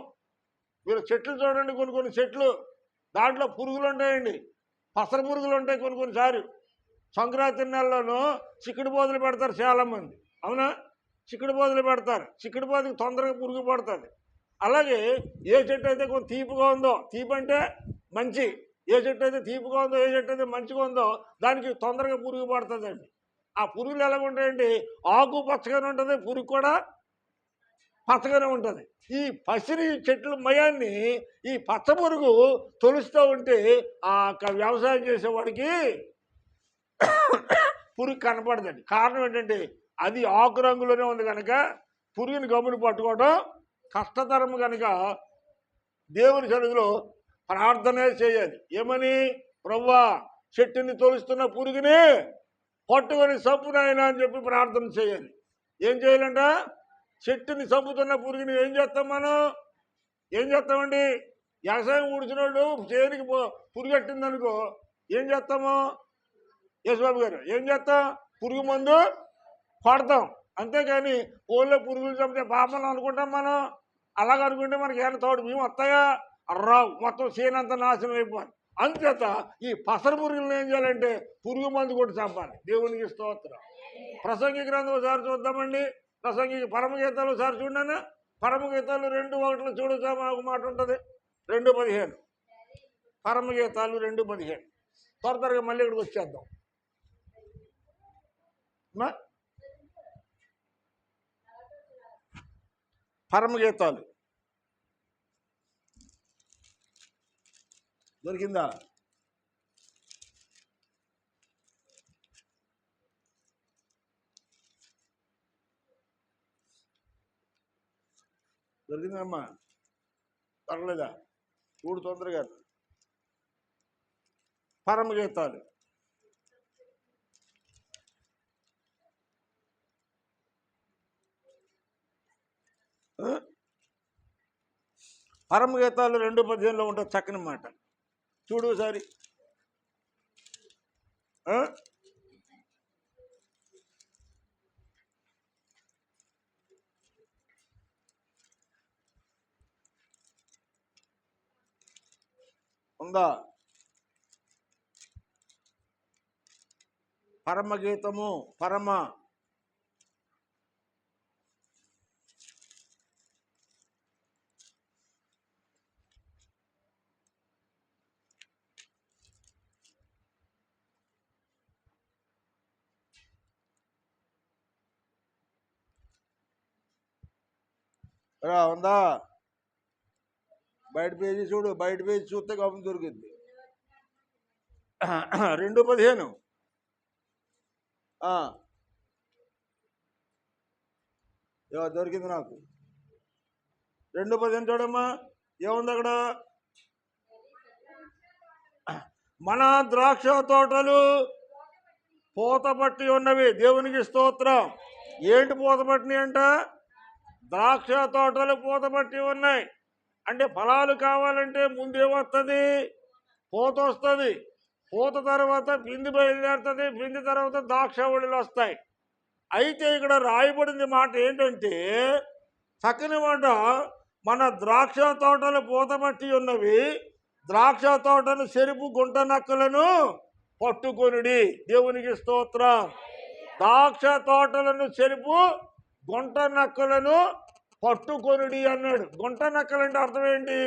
మీరు చెట్లు చూడండి, కొన్ని చెట్లు దాంట్లో పురుగులు ఉంటాయండి, పసర పురుగులు ఉంటాయి కొన్నిసార్లు. సంక్రాంతి నెలలోనూ చిక్కుడు బోదలు పెడతారు చాలామంది, అవునా? చిక్కుడు బోదలు పెడతారు, చిక్కుడు బోదకి తొందరగా పురుగు పడుతుంది. అలాగే ఏ చెట్టు అయితే కొంచెం తీపిగా ఉందో, తీపి అంటే మంచి, ఏ చెట్టు అయితే తీపిగా ఉందో, ఏ చెట్టు అయితే మంచిగా ఉందో దానికి తొందరగా పురుగు పడుతుందండి. ఆ పురుగులు ఎలాగ ఉంటాయండి, ఆకు పచ్చగానే ఉంటుంది, పురుగు కూడా పచ్చగానే ఉంటుంది. ఈ పసిరి చెట్ల మయాన్ని ఈ పచ్చ పురుగు తొలుస్తూ ఉంటే ఆ వ్యవసాయం చేసేవాడికి పురుగు కనపడదండి. కారణం ఏంటంటే అది ఆకు రంగులోనే ఉంది కనుక పురుగుని గమ్ముని పట్టుకోవడం కష్టతరం కనుక దేవుని సన్నిధిలో ప్రార్థనే చేయాలి. ఏమని? ప్రభువా, చెట్టుని తొలుస్తున్న పురుగుని పట్టుకొని చంపునాయనా అని చెప్పి ప్రార్థన చేయాలి. ఏం చేయాలంట? చెట్టుని చంపుతున్న పురుగుని ఏం చేస్తాం మనం? ఏం చేస్తామండి? వ్యవసాయం ఊడిచిన వాళ్ళు చేనికి పురుగట్టిందనుకో ఏం చేస్తాము? యేసుబాబు గారు ఏం చేస్తాం? పురుగు మందు కొడతాం, అంతేకాని కోళ్ళ పురుగులు చంపితే పాపం అనుకుంటాం మనం. అలాగ అనుకుంటే మనకి ఏమైనా తోడు మేము వస్తాయా? రావు, మొత్తం చేనంతా నాశనం అయిపోవాలి. అందుచేత ఈ పసర పురుగులను ఏం చేయాలంటే పురుగు మందు కొట్టి చంపాలి. దేవునికి స్తోత్రం. ప్రసంగి గ్రంథం ఒకసారి చూద్దామండి. ప్రసంగి పరమగీతాలు ఒకసారి చూడండి. పరమగీతాలు 2:1 చూడొచ్చా? ఒక మాట ఉంటుంది, 2:15. పరమగీతాలు 2:15. త్వరగా మళ్ళీ ఇక్కడికి వచ్చేద్దాం. పరమగీతాలు దొరికిందా? దొరికిందమ్మా? పర్లేదా? చూడు తొందరగా. పరమగీతాలు పరమగీతాలు 2:15 ఉంటుంది. చక్కని మాట చూడు ఒకసారి. ఉందా? పరమగీతము పరమ ఉందా? బయట పేజీ చూడు, బయట పేజీ చూస్తే గమని దొరికింది. 2:15. దొరికింది నాకు. 2:15 చూడమ్మా, ఏముంది అక్కడ? మన ద్రాక్ష తోటలు పూత పట్టి ఉన్నవి. దేవునికి స్తోత్రం. ఏంటి పూత పట్టినాయి అంట? ద్రాక్ష తోటలు పూత పట్టి ఉన్నాయి. అంటే ఫలాలు కావాలంటే ముందేమొస్తుంది? పూత వస్తుంది. పూత తర్వాత పిండి బయలుదేరుతుంది. పిండి తర్వాత ద్రాక్షవళులు వస్తాయి. అయితే ఇక్కడ రాయబడింది మాట ఏంటంటే, చక్కని మాట, మన ద్రాక్ష తోటలు పూత పట్టి ఉన్నవి, ద్రాక్ష తోటను చెరుపు గుంట నక్కలను పట్టుకొనుడి. దేవునికి స్తోత్రం. ద్రాక్ష తోటలను చెరుపు గుంట నక్కలను పట్టుకొనుడి అన్నాడు. గుంట నక్కలంటే అర్థం ఏంటి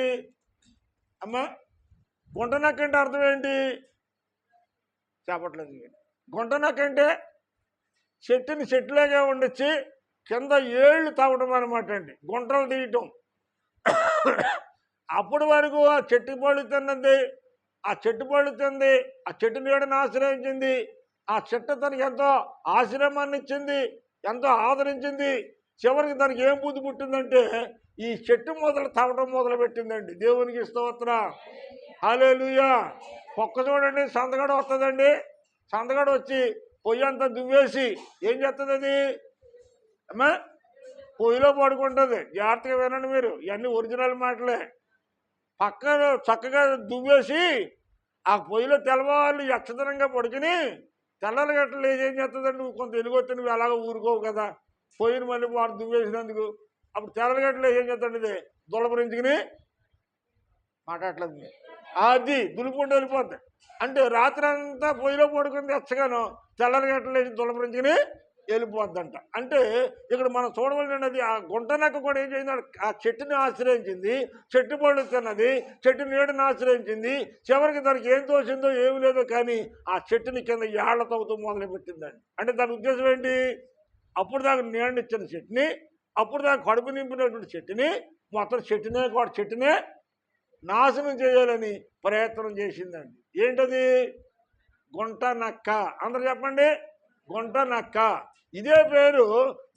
అమ్మా? గుంట నక్క అంటే అర్థం ఏంటి చెప్పట్లేదు. గుంట నక్క అంటే చెట్టుని చెట్టులాగా ఉండొచ్చి కింద ఏళ్ళు తాగడం అనమాట అండి, గుంటలు తీయటం. అప్పటి వరకు ఆ చెట్టు పళ్ళు తిన్నది, ఆ చెట్టు పళ్ళు తింది, ఆ చెట్టు నీడని ఆశ్రయించింది, ఆ చెట్టు తనకి ఎంతో ఆశ్రమాన్ని ఇచ్చింది, ఎంతో ఆదరించింది. చివరికి దానికి ఏం బుద్ధి పుట్టిందంటే ఈ చెట్టు మొదలు తాగడం మొదలు పెట్టిందండి. దేవునికి స్తోత్రం. హల్లెలూయా. కుక్క చూడండి, సందగడ వస్తుందండి. సందగడ వచ్చి పొయ్యి అంతా దువ్వేసి ఏం చేస్తుంది అది? అమ్మా, పొయ్యిలో పడుకుంటుంది. జాగ్రత్తగా వినండి మీరు, ఇవన్నీ ఒరిజినల్ మాటలే. పక్కన చక్కగా దువ్వేసి ఆ పొయ్యిలో తెల్లవాళ్ళు యక్షతనంగా పడుకుని తెల్లల గట్టలు ఏం చేస్తుందండి? నువ్వు కొంత ఎలుగొత్తి నువ్వు ఎలాగ ఊరుకోవు కదా, పొయ్యిని మళ్ళీ వాడు దువ్వేసినందుకు. అప్పుడు తెల్లల గట్టలు ఏం చేస్తాడు? ఇది దులపరించుకుని మాట్లాడలేదు, అది దులుపుకుంటూ వెళ్ళిపోద్ది. అంటే రాత్రి అంతా పొయ్యిలో పడుకుంది ఎచ్చగాను, తెల్లల గట్టలు వేసి దులపరించుకుని వెళ్ళిపోద్దంట. అంటే ఇక్కడ మనం చూడవలసినది, ఆ గుంటనక్క కూడా ఏం చేసింది? ఆ చెట్టుని ఆశ్రయించింది, చెట్టు పళ్ళు తిన్నది, చెట్టు నీడని ఆశ్రయించింది. చివరికి దానికి ఏం తోచిందో ఏమి లేదో కానీ ఆ చెట్టుని కింద ఏళ్ల తవ్వుతూ మొదలుపెట్టిందండి. అంటే దాని ఉద్దేశం ఏంటి? అప్పుడు దాకా నీడనిచ్చిన చెట్టుని, అప్పుడు దాకా కడుపు నింపినటువంటి చెట్టుని, మొత్తం చెట్టునే నాశనం చేయాలని ప్రయత్నం చేసిందండి. ఏంటది? గుంట నక్క. అందరు చెప్పండి, గుంట నక్క. ఇదే పేరు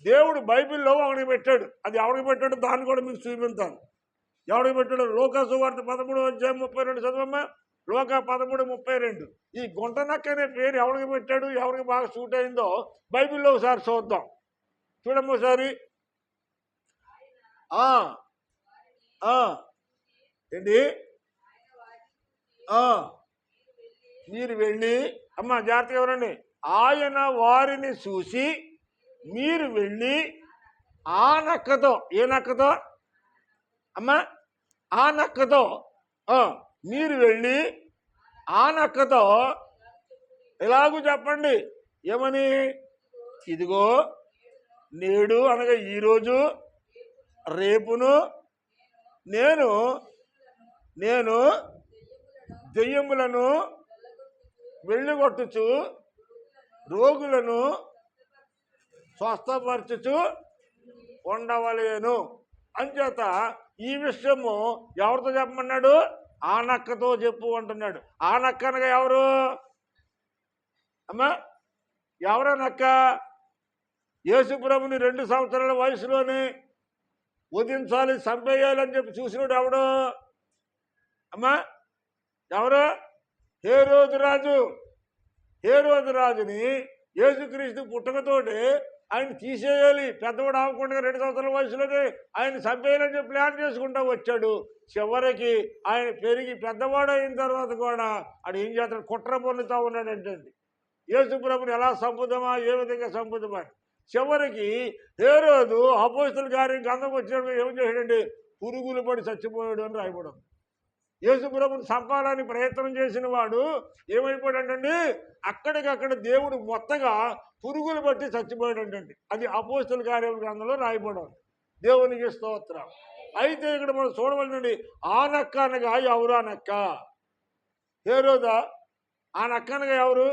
దేవుడు బైబిల్లో ఒకడికి పెట్టాడు. అది ఎవరికి పెట్టాడు దాన్ని కూడా మీకు చూపిస్తాను. ఎవరికి పెట్టాడు? లోకా సువార్త 13:32 చదవమ్మా. లోకా 13:32. ఈ గుంట నక్క అనే పేరు ఎవరికి పెట్టాడు, ఎవరికి బాగా సూట్ అయిందో బైబిల్లో ఒకసారి చూద్దాం. చూడమ్మ ఒకసారి. ఏంటి? మీరు వెళ్ళి, అమ్మ జాగ్రత్తగా ఎవరండి, ఆయన వారిని చూసి మీరు వెళ్ళి ఆ నక్కతో, ఏ నక్కతో అమ్మ? ఆ నక్కతో మీరు వెళ్ళి ఆ నక్కతో ఎలాగూ చెప్పండి. ఏమని? ఇదిగో నేడు అనగా ఈరోజు రేపును నేను దెయ్యములను వెళ్ళగొట్టుచు రోగులను స్వస్థపరచుచు ఉండవలేను. అంచేత ఈ విషయము ఎవరితో చెప్పమన్నాడు? ఆ నక్కతో చెప్పు అంటున్నాడు. ఆ నక్క అనగా ఎవరు అమ్మా? ఎవరో నక్క? యేసుప్రభుని 2 సంవత్సరాల వయసులోనే వధించాలి, చంపేయాలని చెప్పి చూసినాడు ఎవడు అమ్మా? ఎవరు? హేరోదు రాజుని యేసుక్రీస్తు పుట్టకతోటి ఆయన తీసేయాలి, పెద్దవాడు అవ్వకుండా 2 సంవత్సరాల వయసులోనే ఆయన చంపేయాలని చెప్పి ప్లాన్ చేసుకుంటూ వచ్చాడు. చివరికి ఆయన పెరిగి పెద్దవాడు అయిన తర్వాత కూడా ఆడు ఏం చేస్తాడు? కుట్ర పొందుతూ ఉన్నాడంటే యేసుప్రభుని ఎలా చంపుదామా, ఏ విధంగా చంపుదామా. చివరికి హేరోదు అపోస్తల కార్యం గంధం వచ్చినప్పుడు ఏం చేశాడండి? పురుగులు పడి చచ్చిపోయాడు అని రాయబడం. యేసుప్రభుని చంపాలని ప్రయత్నం చేసిన వాడు ఏమైపోయాడంటండి? అక్కడికక్కడ దేవుడు మొత్తగా పురుగులు పట్టి చచ్చిపోయాడంటండి. అది అపోస్తల కార్యం గ్రంథంలో రాయబడం. దేవునికి స్తోత్రం. అయితే ఇక్కడ మనం చూడవలనండి, ఆ నక్క అనగా ఎవరు? ఆ నక్క హేరోదా. ఆ నక్క అనగా ఎవరు?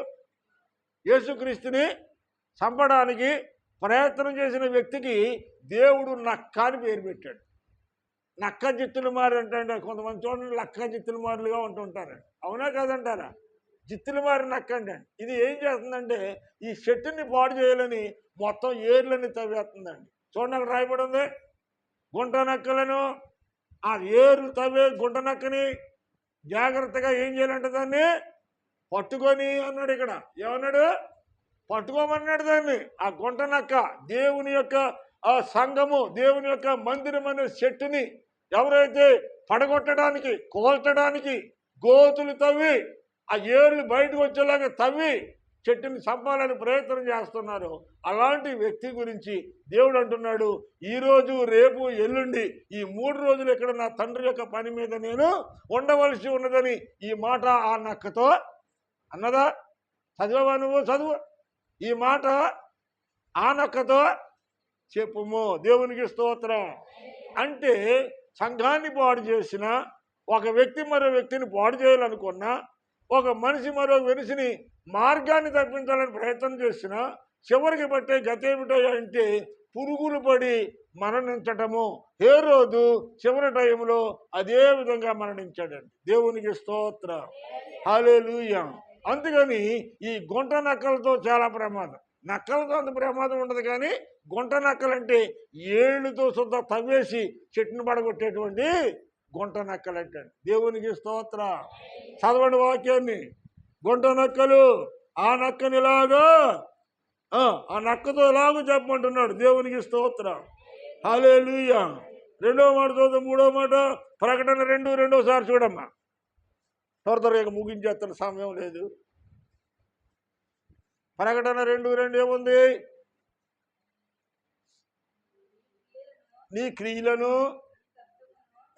యేసుక్రీస్తుని చంపడానికి ప్రయత్నం చేసిన వ్యక్తికి దేవుడు నక్క అని పేరు పెట్టాడు. నక్క జిత్తులు మారి అంటే కొంతమంది చూడండి, లక్క జిత్తులు మారులుగా ఉంటుంటారు. అవునా కాదంటారా? జిత్తులు మారి నక్క అంటే ఇది ఏం చేస్తుందంటే ఈ చెట్టుని పాడు చేయాలని మొత్తం ఏర్లని తవ్వేస్తుందండి. చూడండి, అక్కడ రాయబడి ఉంది, గుంట నక్కలను ఆ ఏర్లు తవ్వే గుంట నక్కని జాగ్రత్తగా ఏం చేయాలంటే దాన్ని పట్టుకొని అన్నాడు. ఇక్కడ ఏమన్నాడు? పట్టుకోమన్నాడు దాన్ని. ఆ గుంట నక్క దేవుని యొక్క ఆ సంఘము, దేవుని యొక్క మందిరం అనే చెట్టుని ఎవరైతే పడగొట్టడానికి, కోల్చడానికి గోతులు తవ్వి ఆ ఏర్లు బయటకు వచ్చేలాగా తవ్వి చెట్టుని చంపాలని ప్రయత్నం చేస్తున్నారు. అలాంటి వ్యక్తి గురించి దేవుడు అంటున్నాడు, ఈరోజు రేపు ఎల్లుండి ఈ 3 రోజులు ఇక్కడ నా తండ్రి యొక్క పని మీద నేను ఉండవలసి ఉన్నదని ఈ మాట ఆ నక్కతో అన్నదా? చదివా నువ్వు? చదువు. ఈ మాట ఆ నక్కతో చెప్పుము. దేవునికి స్తోత్రం. అంటే సంఘాన్ని పాడు చేసిన ఒక వ్యక్తి మరో వ్యక్తిని పాడు చేయాలనుకున్నా, ఒక మనిషి మరో మనిషిని మార్గాన్ని తప్పించాలని ప్రయత్నం చేసిన చివరికి పట్టే గతేమిటో అంటే పురుగులు పడి మరణించటము. హేరోదు చివరి టైంలో అదే విధంగా మరణించాడండి. దేవునికి స్తోత్రం. హల్లెలూయా. అందుకని ఈ గుంట నక్కలతో చాలా ప్రమాదం. నక్కలతో అంత ప్రమాదం ఉండదు, కానీ గుంట నక్కలంటే ఏళ్ళుతో సుద్ధ తవ్వేసి చెట్టును పడగొట్టేటువంటి గుంట నక్కలు అంటాడు. దేవునికి స్తోత్ర. చదవండి వాక్యాన్ని. గుంట నక్కలు ఆ నక్కనిలాగా ఆ నక్కతో ఎలాగో చెప్పమంటున్నాడు. దేవునికి స్తోత్రం. హల్లెలూయా. రెండో మాట చదువు. మూడో మాట ప్రకటన 2 రెండోసారి చూడమ్మా. త్వరగా ముగించేస్తున్న సమయం లేదు. ప్రకటన 2:2 ఏముంది? నీ క్రియలను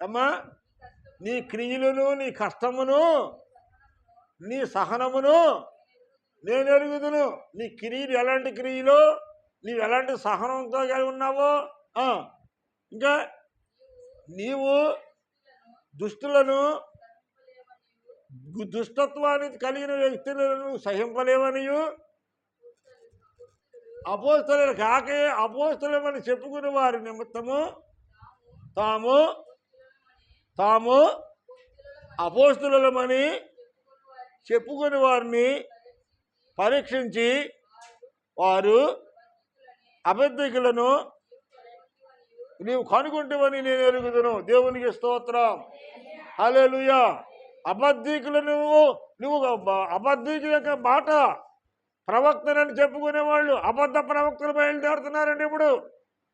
అమ్మా, నీ క్రియలను, నీ కష్టమును, నీ సహనమును నేను ఎరుగుదును. నీ క్రియలు ఎలాంటి క్రియలు, నీవు ఎలాంటి సహనంతో కలిగి ఉన్నావో, ఇంకా నీవు దుష్టులను, దుష్టత్వాన్ని కలిగిన వ్యక్తులను సహింపలేవనియు, అపోస్తలులు కాకే అపోస్తలమని చెప్పుకునే వారి నిమిత్తము తాము అపోస్తలులమని చెప్పుకుని వారిని పరీక్షించి వారు అబద్ధికులను నీవు కనుగొంటివని నేను ఎరుగుదును. దేవునికి స్తోత్రం. హల్లెలూయా. అబద్ధికులు నువ్వు అబద్ధికుల యొక్క మాట ప్రవక్తలని చెప్పుకునేవాళ్ళు అబద్ధ ప్రవక్తలు బయలుదేరుతున్నారండి. ఇప్పుడు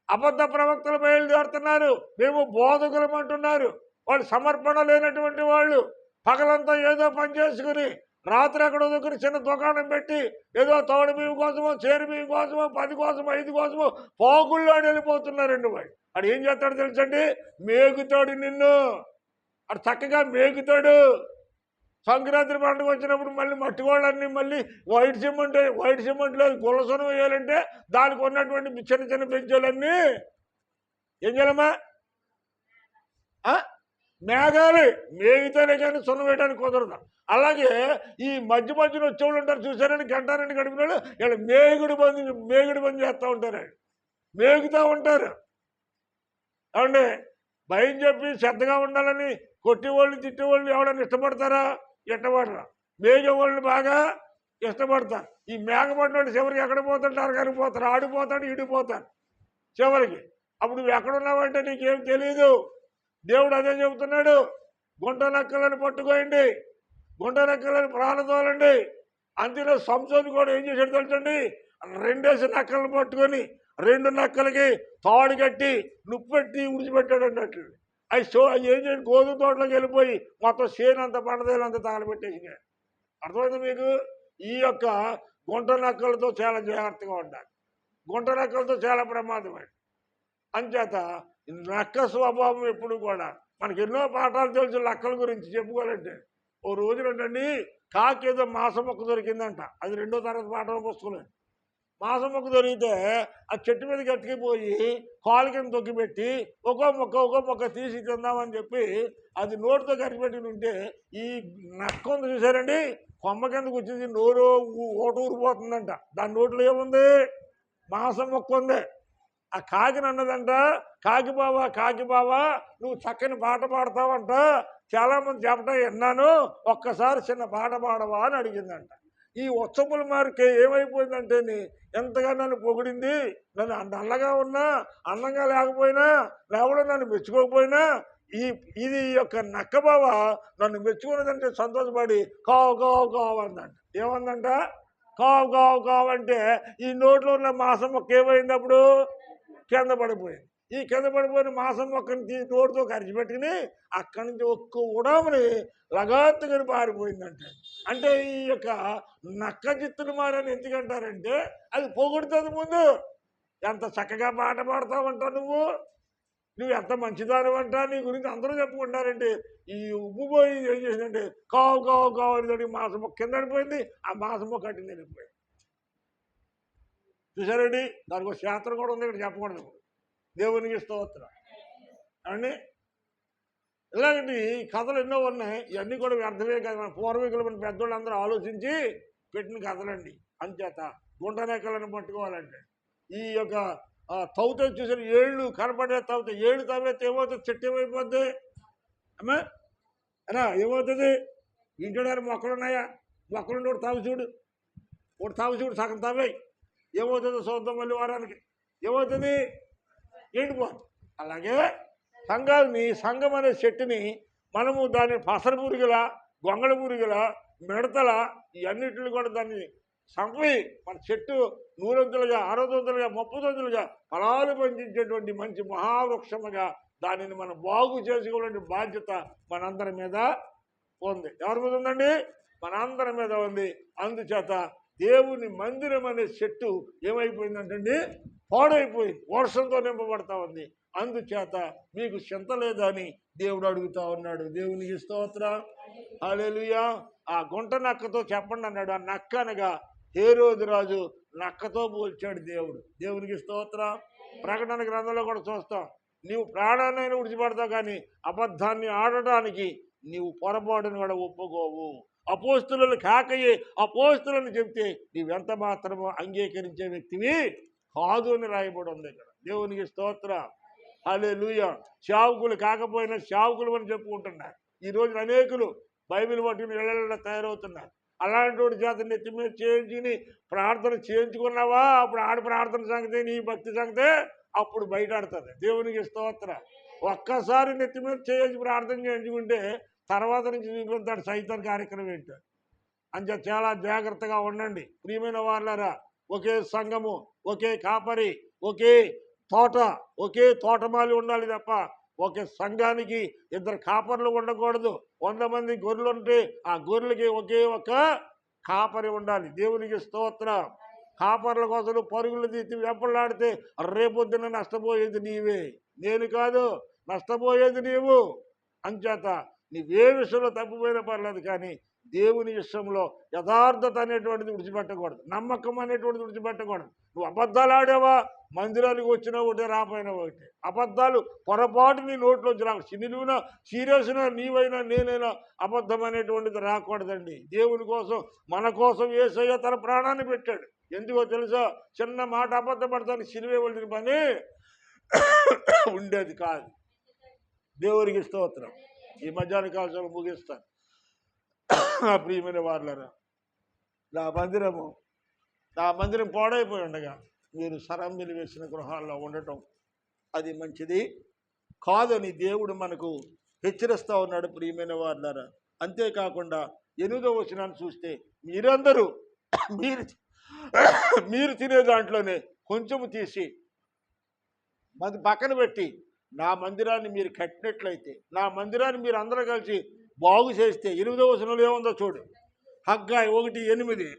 అబద్ధ ప్రవక్తలు బయలుదేరుతున్నారు. మేము బోధకులం అంటున్నారు. వాళ్ళు సమర్పణ లేనటువంటి వాళ్ళు. పగలంతా ఏదో పని చేసుకుని రాత్రి అక్కడ దగ్గర చిన్న దుకాణం పెట్టి ఏదో తోడు బియ్యం కోసమో, చేరు బియ్యం కోసమో, 10 కోసమో, 5 కోసమో పోగుల్లో వెళ్ళిపోతున్నారండి. వాడు ఏం చేస్తాడు తెలుసండి? మేగుతాడు నిన్ను. అటు చక్కగా మేగుతాడు. సంక్రాంతి పండుగ వచ్చినప్పుడు మళ్ళీ మట్టి వాళ్ళన్నీ మళ్ళీ వైట్ సిమెంట్ లేదు, గులసనం వేయాలంటే దానికి ఉన్నటువంటి చిన్న చిన్న బెంచీలన్నీ ఏం చేయాలమ్మా? మేఘాలు మేగితేనే కానీ సున్నం వేయడానికి కుదరదు. అలాగే ఈ మధ్యలో వచ్చేవాళ్ళు ఉంటారు చూసారని, గంటారని గడిపినాడు వీళ్ళు మేగుడు బంద్ చేస్తూ ఉంటారు. మేగుతూ ఉంటారు. ఏమండి, భయం చెప్పి శ్రద్ధగా ఉండాలని కొట్టేవాళ్ళు తిట్టేవాళ్ళు ఎవడన్నా ఇష్టపడతారా? ఇష్టపడరా. మేఘవాళ్ళని బాగా ఇష్టపడతారు. ఈ మేఘపడినోడు చివరికి ఎక్కడ పోతాడు? అరగరికి పోతారు. ఆడిపోతాడు, ఈడిపోతాడు చివరికి. అప్పుడు నువ్వు ఎక్కడున్నావంటే నీకేం తెలియదు. దేవుడు అదే చెబుతున్నాడు. గుంట నక్కలను పట్టుకోండి, గుంట నక్కలను ప్రాణతోలండి. అంతలో సంసోను కూడా ఏం చేశాడు తెలుసండి? 2 నక్కలను పట్టుకొని 2 నక్కలకి తాడు కట్టి నుప్పెట్టి ఉడిచిపెట్టాడు అన్నట్లు. అవి ఏం చేయండి, గోధుమ తోటలోకి వెళ్ళిపోయి మొత్తం చేనంత పండదేలంతా తగలబెట్టేసినాడు. అర్థమైంది మీకు? ఈ యొక్క గుంట నక్కలతో చాలా జాగ్రత్తగా ఉండాలి. గుంట నక్కలతో చాలా ప్రమాదమైంది. అంచేత నక్క స్వభావం ఎప్పుడు కూడా మనకి ఎన్నో పాఠాలు తెలుసు నక్కల గురించి చెప్పుకోవాలంటే. ఓ రోజునంటండి కాకి ఏదో మాసం మొక్క దొరికిందంట. అది 2వ తరగతి పాఠం పుస్తకం. మాసం మొక్క దొరికితే ఆ చెట్టు మీద గట్టికిపోయి కాలు కింద తొక్కిపెట్టి ఒక్కో మొక్క తీసి తిందామని చెప్పి అది నోటితో గట్టిపెట్టి ఉంటే ఈ నక్క ఉంది చూసారండి, కొమ్మ కిందకు వచ్చింది, నోరు ఊరిపోతుందంట. దాని నోట్లో ఏముంది? మాసం మొక్క ఉంది. ఆ కాకిని అన్నదంట, కాకి బావా నువ్వు చక్కని పాట పాడతావంట, చాలామంది చెప్పడం విన్నాను, ఒక్కసారి చిన్న పాట పాడవా అని అడిగిందంట. ఈ ఉత్సపుల మార్కే ఏమైపోయిందంటే ఎంతగా నన్ను పొగిడింది, నన్ను నల్లగా ఉన్నా, అందంగా లేకపోయినా, ఎవడో నన్ను మెచ్చుకోకపోయినా ఇది యొక్క నక్క బావ నన్ను మెచ్చుకున్నదంటే సంతోషపడి కావు అందంట. ఏమందంట? కావు అంటే ఈ నోట్లో ఉన్న మాసం మొక్క ఏమైంది? అప్పుడు కింద పడిపోయింది. ఈ కింద పడిపోయిన మాసం మొక్కని నోటితో కరిచిపెట్టుకుని అక్కడి నుంచి ఒక్క ఉడామని లగాత్తుగా పారిపోయిందంటే. అంటే ఈ యొక్క నక్క చిత్తులు మారని ఎందుకంటారంటే అది పొగుడుతుంది. ముందు ఎంత చక్కగా పాట పాడతావంట, నువ్వు ఎంత మంచిదానివంట, నీ గురించి అందరూ చెప్పుకుంటారంటే ఈ ఉప్పు పోయి ఏం చేసిందంటే కావు అని మాసం మొక్క కింద పడిపోయింది. ఆ మాసం మొక్క కట్టింది వెళ్ళిపోయింది. చూసారండి, దానికి ఒక శాస్త్రం కూడా ఉంది, ఇక్కడ చెప్పకూడదు. దేవునికి స్తోత్రం అండి. ఇలాంటి కథలు ఎన్నో ఉన్నాయి. ఇవన్నీ కూడా వ్యర్థమే కదా. మన పూర్వీకులు, మన పెద్దోళ్ళు అందరూ ఆలోచించి పెట్టిన కథలండి. అంచేత గుంట నక్కలను పట్టుకోవాలంటే ఈ యొక్క తవ్వుతో చూసిన ఏళ్ళు కనపడే ఏళ్ళు తవ్వేస్తే ఏమవుతుంది? చెట్టు ఏమైపోద్ది అమ్మా? అలా ఏమవుతుంది? ఇంటి మొక్కలున్నాయా? మొక్కలుండి ఒకటి తావు చూడు సగం తవ్వాయి. ఏమవుతుందో చూద్దాం మళ్ళీ వారానికి. ఏమవుతుంది? ఎండిపోతుంది. అలాగే సంఘం అనే చెట్టుని మనము దాన్ని పసర పురుగుల, గొంగళ పురుగుల, మిడతల ఇవన్నిటిని కూడా దాన్ని చంపి మన చెట్టు 100 600 30 ఫలాలు పండించేటువంటి మంచి మహావృక్షముగా దానిని మనం బాగు చేసుకోవాలంటే బాధ్యత మనందరి మీద ఉంది. ఎవరి మీద ఉందండి? మనందరి మీద ఉంది. అందుచేత దేవుని మందిరం అనే చెట్టు ఏమైపోయిందంటండి? పాడైపోయింది, వర్షంతో నింపబడతా ఉంది. అందుచేత మీకు చింత లేదా అని దేవుడు అడుగుతా ఉన్నాడు. దేవునికి స్తోత్రం, హల్లెలూయా. ఆ గుంట నక్కతో చెప్పండి అన్నాడు. ఆ నక్క అనగా హేరోదు రాజు నక్కతో పోల్చాడు దేవుడు. దేవునికి స్తోత్రం. ప్రకటన గ్రంథంలో కూడా చూస్తాం, నీవు ప్రాణాన్ని విడిచిపెడతావు కానీ అబద్ధాన్ని ఆడటానికి నీవు పొరపాటును కూడా ఒప్పుకోవు. అపోస్తులను కాకయే అపోస్తులను చెప్తే నీవెంత మాత్రమో అంగీకరించే వ్యక్తివి కాదు అని రాయబడి ఉంది ఇక్కడ. దేవునికి స్తోత్రం, హల్లెలూయా. సేవకులు కాకపోయినా సేవకులు అని చెప్పుకుంటున్నారు. ఈ రోజున అనేకులు బైబిల్ పట్టుకుని ఇళ్ళ తయారవుతున్నారు. అలాంటి వాడి చేత నెత్తి మీద చేయించుకుని ప్రార్థన చేయించుకున్నావా, అప్పుడు ఆడ ప్రార్థన సంగతి నీ భక్తి సంగతే అప్పుడు బయట ఆడుతుంది. దేవునికి స్తోత్రం. ఒక్కసారి నెత్తి మీద చేయించి ప్రార్థన చేయించుకుంటే తర్వాత నుంచి చూపిస్తాడు సైతాన్ కార్యక్రమం ఏంటో. అంతే చాలా జాగ్రత్తగా ఉండండి ప్రియమైన వాళ్ళారా. ఒకే సంఘము, ఒకే కాపరి, ఒకే తోట, ఒకే తోటమాలి ఉండాలి తప్ప ఒకే సంఘానికి 2 కాపర్లు ఉండకూడదు. 100 మంది గొర్రెలు ఉంటే ఆ గొర్రెలకి ఒకే ఒక కాపరి ఉండాలి. దేవునికి స్తోత్రం. కాపర్ల కోసం పరుగులు తీసి వెంపలాడితే రేపొద్దున నష్టపోయేది నీవే, నేను కాదు. నష్టపోయేది నీవు. అంచేత నీవే విషయంలో తప్పిపోయినా పర్లేదు కానీ దేవుని విషయంలో యథార్థత అనేటువంటిది విడిచిపెట్టకూడదు, నమ్మకం అనేటువంటిది విడిచిపెట్టకూడదు. నువ్వు అబద్ధాలు ఆడావా, మందిరానికి వచ్చినా ఒకటే రాపోయినా ఒకటే. అబద్ధాలు పొరపాటు నీ నోట్లోంచి రాకు. నిలువునా సీరియస్నా నీవైనా నేనైనా అబద్ధం అనేటువంటిది రాకూడదండి. దేవుని కోసం, మన కోసం యేసయ్య తన ప్రాణాన్ని పెట్టాడు. ఎందుకో తెలుసా? చిన్న మాట అబద్ధపడతానికి సిలువే వెళ్ళిన పని ఉండేది కాదు. దేవునికి స్తోత్రం. ఈ మధ్యాహ్న కాలంలో ముగిస్తాను. ప్రియమైన వాళ్ళరా, నా మందిరం పాడైపోయి ఉండగా మీరు సరంబిలు వేసిన గృహాల్లో ఉండటం అది మంచిది కాదని దేవుడు మనకు హెచ్చరిస్తూ ఉన్నాడు. ప్రియమైన వాళ్ళరా, అంతేకాకుండా 8వ వచనాన్ని చూస్తే మీరందరూ మీరు తినే దాంట్లోనే కొంచెము తీసి పక్కన పెట్టి నా మందిరాన్ని మీరు కట్టినట్లయితే, నా మందిరాన్ని మీరు అందరూ కలిసి బాగు చేస్తే, 8వ వచనంలో ఏముందో చూడు. హగ్గై 1:8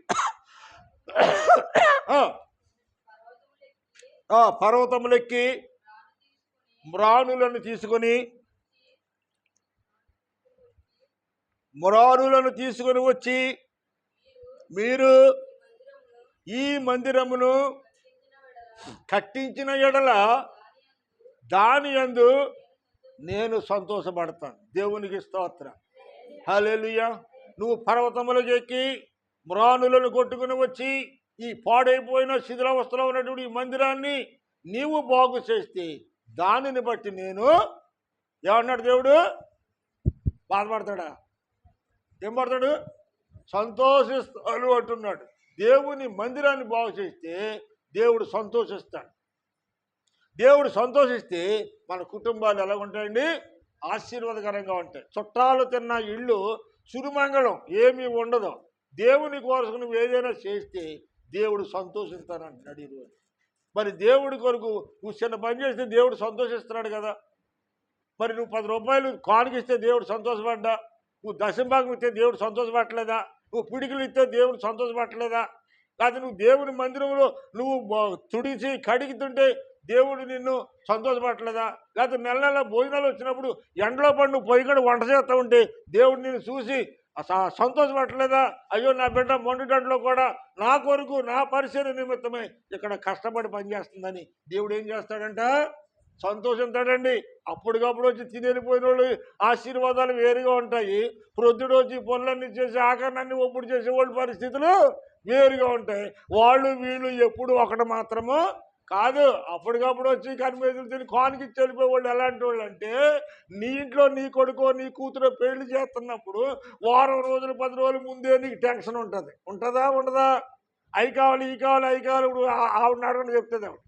పర్వతములెక్కి మ్రాణులను తీసుకొని వచ్చి మీరు ఈ మందిరమును కట్టించిన ఎడల దాని యందు నేను సంతోషపడతాను. దేవునికి స్తోత్రం, హల్లెలూయా. నువ్వు పర్వతములకు ఎక్కి మ్రాణులను కొట్టుకుని వచ్చి ఈ పాడైపోయిన శిథిలావస్థలో ఉన్నటువంటి ఈ మందిరాన్ని నీవు బాగు చేస్తే దానిని బట్టి నేను ఏమన్నాడు దేవుడు? బాధపడతాడా? ఏం పడతాడు? సంతోషిస్తాడు అంటున్నాడు. దేవుని మందిరాన్ని బాగు చేస్తే దేవుడు సంతోషిస్తాడు. దేవుడు సంతోషిస్తే మన కుటుంబాలు ఎలా ఉంటాయండి? ఆశీర్వాదకరంగా ఉంటాయి. చుట్టాలు తిన్న ఇళ్ళు సురుమంగళం ఏమీ ఉండదు. దేవుని కొరకు నువ్వు ఏదైనా చేస్తే దేవుడు సంతోషిస్తానంటున్నాడు ఈరోజు. మరి దేవుడి కొరకు నువ్వు చిన్న పని చేస్తే దేవుడు సంతోషిస్తున్నాడు కదా. మరి నువ్వు 10 రూపాయలు కానుకిస్తే దేవుడు సంతోషపడ్డా? నువ్వు దశంభాగం ఇస్తే దేవుడు సంతోషపడలేదా? నువ్వు పిడికిలు ఇస్తే దేవుడు సంతోషపడలేదా? కాదు నువ్వు దేవుని మందిరంలో నువ్వు తుడిచి కడిగితుంటే దేవుడు నిన్ను సంతోషపడలేదా? లేకపోతే నెల భోజనాలు వచ్చినప్పుడు ఎండలో పడి నువ్వు పొయ్యి కూడా వంట చేస్తూ ఉంటే దేవుడు నిన్ను చూసి సంతోషపడలేదా? అయ్యో నా బిడ్డ మొండిటంట్లో కూడా నా కొరకు నా పరిచయ నిమిత్తమే ఇక్కడ కష్టపడి పనిచేస్తుందని దేవుడు ఏం చేస్తాడంట? సంతోషిస్తాడండి. అప్పటికప్పుడు వచ్చి తినేపోయిన వాళ్ళు ఆశీర్వాదాలు వేరుగా ఉంటాయి. ప్రొద్దుడు వచ్చి పనులన్నీ చేసి ఆకరణాన్ని ఒప్పుడు చేసేవాళ్ళ పరిస్థితులు వేరుగా ఉంటాయి. వాళ్ళు వీళ్ళు ఎప్పుడు ఒకటి మాత్రము కాదు. అప్పటికప్పుడు వచ్చి కనిమేదులు తిని కానుకిచ్చి వెళ్ళిపోయే వాళ్ళు ఎలాంటి వాళ్ళు అంటే, నీ ఇంట్లో నీ కొడుకో నీ కూతురో పెళ్లి చేస్తున్నప్పుడు వారం రోజులు 10 రోజుల ముందే నీకు టెన్షన్ ఉంటుంది. ఉంటుందా? ఉండదా? అవి కావాలి, ఈ కావాలి, అవి కావాలి. ఇప్పుడు ఆవిడ అడగని చెప్తుంది ఆవిడ.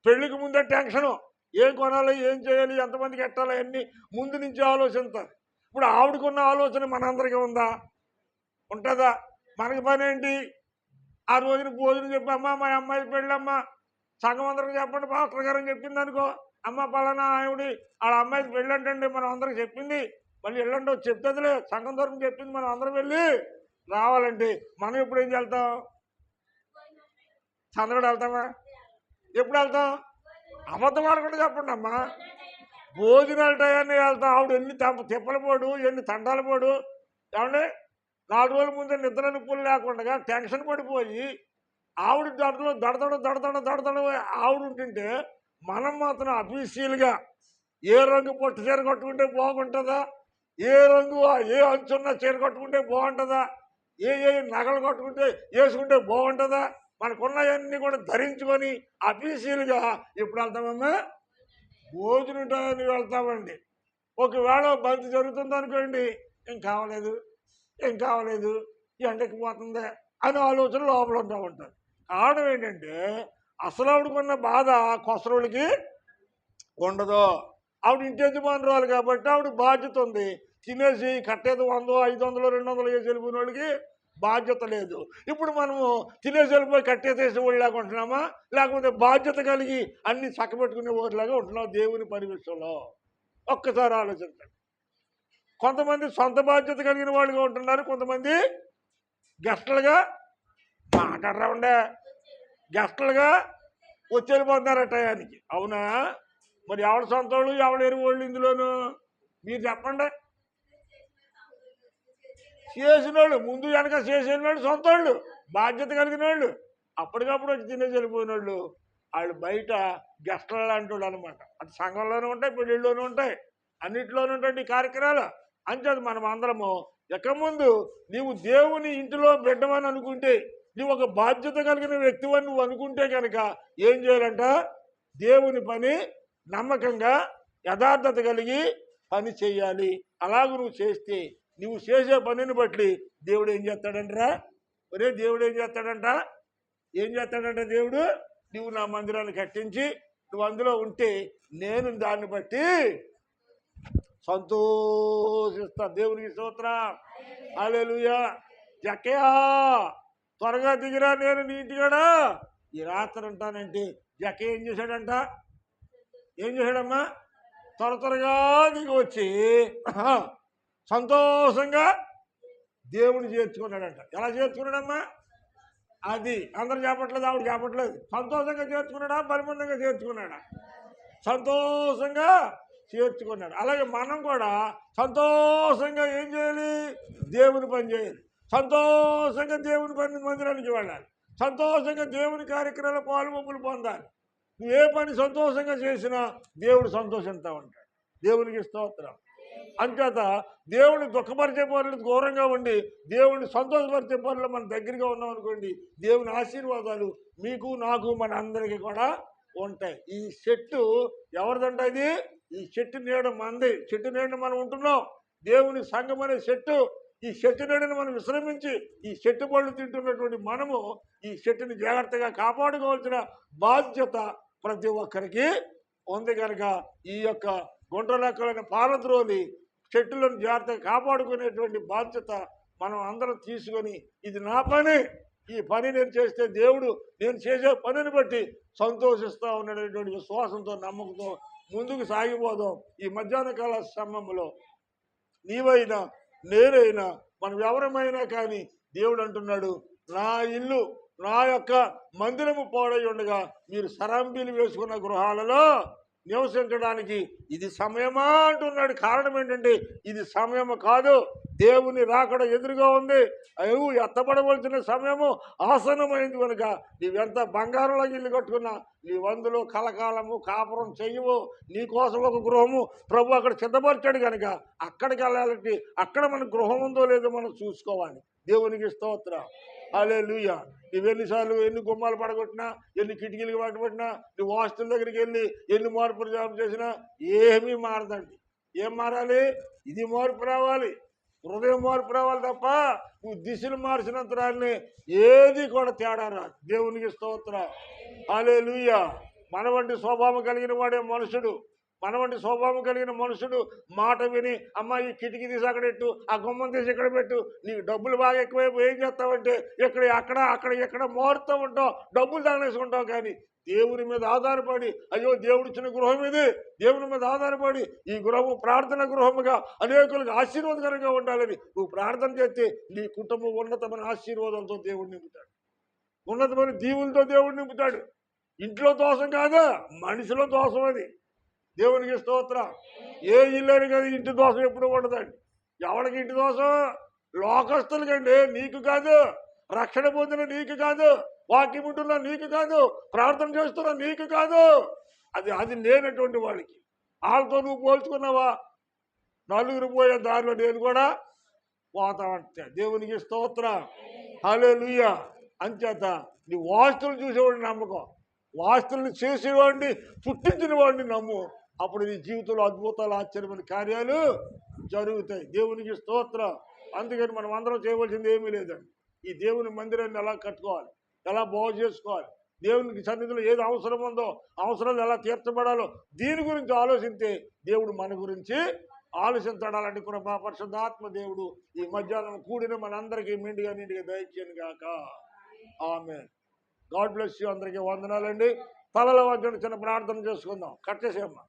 పెళ్లికి ముందే టెన్షను. ఏం కొనాలి, ఏం చేయాలి, ఎంతమందికి ఎట్టాలి అన్నీ ముందు నుంచి ఆలోచిస్తారు. ఇప్పుడు ఆవిడకున్న ఆలోచన మనందరికీ ఉందా? ఉంటుందా? మనకి పని ఏంటి? ఆ రోజున భోజనం చెప్పి, అమ్మ మా అమ్మాయి పెళ్ళమ్మా సంఘం అందరికి చెప్పండి పాస్టర్ గారు అని చెప్పింది అనుకో, అమ్మ పలానా ఆవిడి వాళ్ళ అమ్మాయికి పెళ్ళంటండి మనం అందరికి చెప్పింది, మళ్ళీ వెళ్ళండి చెప్తుందిలే సంఘం తరఫున చెప్పింది, మనం అందరం వెళ్ళి రావాలంటే మనం ఎప్పుడు ఏం వెళ్తాం? చంద్రుడు వెళ్తామా? ఎప్పుడు వెళ్తాం? అబద్ధం ఆడకుండా చెప్పండి అమ్మా. భోజనాల టయాన్ని వెళ్తాం. ఆవిడ ఎన్ని తిప్పలు పోడు, ఎన్ని తండాలు పోడు. ఏమండి 4 రోజుల ముందే నిద్ర నిప్పులు లేకుండా టెన్షన్ పడిపోయి ఆవిడ దాంట్లో దడదడ ఆవిడ ఉంటుంటే మనం మాత్రం అఫీషియల్గా ఏ రంగు పట్టు చీర కట్టుకుంటే బాగుంటుందా, ఏ రంగు ఏ అంచున్న చీర కట్టుకుంటే బాగుంటుందా, ఏ నగలు కట్టుకుంటే వేసుకుంటే బాగుంటుందా, మనకున్నవన్నీ కూడా ధరించుకొని అఫీషియల్గా ఎప్పుడు వెళ్తామమ్మా? భోజనం టయాన్ని వెళ్తామండి. ఒకవేళ బంతి జరుగుతుంది అనుకోండి, ఏం కావలేదు ఎండకి పోతుందే అని ఆలోచన లోపల ఉంటా ఉంటారు. కారణం ఏంటంటే అసలు ఆవిడకున్న బాధ కొసరులకి ఉండదు. ఆవిడ ఇంటి యజమానురాలు కాబట్టి ఆవిడ బాధ్యత ఉంది. తినేసి కట్టేది 100, 500, 200 వేసి వెళ్ళిపోయిన వాళ్ళకి బాధ్యత లేదు. ఇప్పుడు మనము తినేసి వెళ్ళిపోయి కట్టేసేసి వాళ్ళలాగా ఉంటున్నామా, లేకపోతే బాధ్యత కలిగి అన్ని చక్కబెట్టుకునే వాళ్ళలాగా ఉంటున్నాం దేవుని పని విషయంలో? ఒక్కసారి ఆలోచించండి. కొంతమంది సొంత బాధ్యత కలిగిన వాళ్ళుగా ఉంటున్నారు, కొంతమంది గెస్టులుగా మాట్లాడరా ఉండే గెస్టులుగా వచ్చి వెళ్ళిపోతున్నారు ఆ టయానికి. అవునా? మరి ఎవడ సొంత వాళ్ళు ఎవడ ఎరువు వాళ్ళు ఇందులోనూ మీరు చెప్పండి. చేసిన వాళ్ళు, ముందు వెనక చేసిన వాళ్ళు సొంత వాళ్ళు, బాధ్యత కలిగిన వాళ్ళు, అప్పటికప్పుడు వచ్చి తినేసి వెళ్ళిపోయిన వాళ్ళు, వాళ్ళు బయట గెస్టులు లాంటి వాళ్ళు అనమాట. అది సంఘంలోనూ ఉంటాయి, పెళ్ళిళ్ళలోనూ ఉంటాయి, అన్నింటిలోనూ ఉంటాయి ఈ కార్యక్రమాలు. అంచేది మనం అందరము ఎక్క ముందు నీవు దేవుని ఇంటిలో బిడ్డమని అనుకుంటే, నువ్వు ఒక బాధ్యత కలిగిన వ్యక్తివని నువ్వు అనుకుంటే కనుక ఏం చేయాలంట? దేవుని పని నమ్మకంగా యథార్థత కలిగి పని చేయాలి. అలాగ నువ్వు చేస్తే నువ్వు చేసే పనిని బట్టి దేవుడు ఏం చేస్తాడంటరా? దేవుడు ఏం చేస్తాడంట? దేవుడు నువ్వు నా మందిరాన్ని కట్టించి నువ్వు అందులో ఉంటే నేను దాన్ని బట్టి సంతోషిస్తా. దేవునికి స్తోత్రం. హల్లెలూయా. జక్కయ్యా త్వరగా దిగిరా, నేను నీ ఇంటికాడా ఈ రాత్రి ఉంటానంటే జక్కయ్య ఏం చేశాడమ్మా? త్వరగా దిగి వచ్చి సంతోషంగా దేవుని చేర్చుకున్నాడంట. ఎలా చేర్చుకున్నాడమ్మా? అది అందరు చెప్పట్లేదు, ఆవిడ చెప్పట్లేదు. సంతోషంగా చేర్చుకున్నాడా, పరిపూర్ణంగా చేర్చుకున్నాడా? సంతోషంగా చేర్చుకున్నాడు. అలాగే మనం కూడా సంతోషంగా ఏం చేయాలి? దేవుని పని చేయాలి. సంతోషంగా దేవుని పని మందిరానికి వెళ్ళాలి. సంతోషంగా దేవుని కార్యక్రమాల పాలుపొప్పులు పొందాలి. నువ్వు ఏ పని సంతోషంగా చేసినా దేవుడు సంతోషిస్తూ ఉంటాడు. దేవునికి స్తోత్రం. అంచేత దేవుడిని దుఃఖపరిచే పనులు ఘోరంగా ఉండి దేవుడిని సంతోషపరిచే పనులు మన దగ్గరగా ఉన్నాం అనుకోండి, దేవుని ఆశీర్వాదాలు మీకు నాకు మన అందరికీ కూడా ఉంటాయి. ఈ చెట్టు ఎవరిదంట? ఇది ఈ చెట్టు నీడ మంది. చెట్టు నీడని మనం ఉంటున్నాం. దేవుని సంఘం అనే చెట్టు. ఈ చెట్టు నీడని మనం విశ్రమించి ఈ చెట్టు పళ్ళు తింటున్నటువంటి మనము ఈ చెట్టుని జాగ్రత్తగా కాపాడుకోవాల్సిన బాధ్యత ప్రతి ఒక్కరికి ఉంది. కనుక ఈ యొక్క గుంట లెక్కలైన పాలద్రోలి చెట్టులను జాగ్రత్తగా కాపాడుకునేటువంటి బాధ్యత మనం అందరం తీసుకొని, ఇది నా పని, ఈ పని నేను చేస్తే దేవుడు నేను చేసే పనిని బట్టి సంతోషిస్తూ ఉన్నటువంటి విశ్వాసంతో నమ్మకంతో ముందుకు సాగిపోదాం. ఈ మధ్యాహ్న కాల సమయంలో నీవైనా నేనైనా మనం ఎవరమైనా కానీ దేవుడు అంటున్నాడు, నా ఇల్లు నా యొక్క మందిరము పాడై ఉండగా మీరు సరంబీలు వేసుకున్న గృహాలలో నివసించడానికి ఇది సమయమా అంటున్నాడు. కారణం ఏంటంటే ఇది సమయము కాదు, దేవుని రాకడ ఎదురుగా ఉంది. అయ్యో ఎత్తబడవలసిన సమయము ఆసనమైంది. కనుక నీవెంత బంగారంలో ఇల్లు కట్టుకున్నా నీవందులో కలకాలము కాపురం చెయ్యవు. నీకోసం ఒక గృహము ప్రభు అక్కడ సిద్ధపరిచాడు. కనుక అక్కడికి వెళ్ళాలంటే అక్కడ మన గృహం ఉందో లేదో మనం చూసుకోవాలి. దేవునికి స్తోత్రం. హల్లెలూయా. నువ్వెన్నిసార్లు ఎన్ని గుమ్మాలు పడగొట్టినా, ఎన్ని కిటికీలు పట్టుబట్టినా, నువ్వు వాస్తుల దగ్గరికి వెళ్ళి ఎన్ని మార్పులు జాబ్ చేసినా ఏమీ మారదండి. ఏం మారాలి? ఇది మార్పు రావాలి, హృదయం మార్పు రావాలి తప్ప నువ్వు దిశలు మార్చినంత రాని ఏది కూడా తేడా రాదు. దేవునికి స్తోత్రం. హల్లెలూయా. మన వంటి స్వభావం కలిగిన వాడే మనుషుడు. మన వంటి స్వభావం కలిగిన మనుషుడు మాట విని, అమ్మ ఈ కిటికీ తీసి అక్కడ పెట్టు, ఆ గుమ్మం తీసి ఇక్కడ పెట్టు, నీకు డబ్బులు బాగా ఎక్కువైపు ఏం చేస్తావంటే ఇక్కడ మారుతూ ఉంటావు, డబ్బులు తాగేసుకుంటావు. కానీ దేవుని మీద ఆధారపడి, అయ్యో దేవుడు ఇచ్చిన గృహం ఇది, దేవుని మీద ఆధారపడి ఈ గృహము ప్రార్థన గృహముగా అనేకులకు ఆశీర్వాదకరంగా ఉండాలని నువ్వు ప్రార్థన చేస్తే నీ కుటుంబం ఉన్నతమైన ఆశీర్వాదంతో దేవుడు నింపుతాడు, ఉన్నతమైన దీవులతో దేవుడు నింపుతాడు. ఇంట్లో దోషం కాదు, మనిషిలో దోషం. అది దేవునికి స్తోత్రం. ఏ ఇల్లు కదా ఇంటి దోషం ఎప్పుడు ఉండదండి. ఎవరికి ఇంటి దోషం? లోకస్తులకండి, నీకు కాదు. రక్షణ పొందిన నీకు కాదు, వాక్యం ఉంటున్న నీకు కాదు, ప్రార్థన చేస్తున్న నీకు కాదు. అది లేనటువంటి వాడికి. వాళ్ళతో నువ్వు పోల్చుకున్నావా? నలుగురు పోయే దారిలో నేను కూడా పోతామంటే దేవునికి స్తోత్రం. హల్లెలూయా. అంచేత నీ వాస్తులు చూసేవాడిని నమ్మకం, వాస్తుల్ని చేసేవాడిని, పుట్టించిన వాడిని నమ్ము. అప్పుడు నీ జీవితంలో అద్భుతాలు, ఆశ్చర్యమైన కార్యాలు జరుగుతాయి. దేవునికి స్తోత్రం. అందుకని మనం అందరం చేయవలసింది ఏమీ లేదండి. ఈ దేవుని మందిరాన్ని ఎలా కట్టుకోవాలి, ఎలా బాగు చేసుకోవాలి, దేవునికి సన్నిధిలో ఏది అవసరం ఉందో, అవసరాలు ఎలా తీర్చబడాలో, దీని గురించి ఆలోచిస్తే దేవుడు మన గురించి ఆలోచించడాలంటే కృపా పరిశుద్ధాత్మ దేవుడు ఈ మధ్యాహ్నం కూడిన మనందరికీ నిండుగా దయచేయను గాక. ఆమేన్. God bless you. అందరికీ వందనాలండి. తలలో వంచండి, చిన్న ప్రార్థన చేసుకుందాం. కట్ చేసేయమ్మా.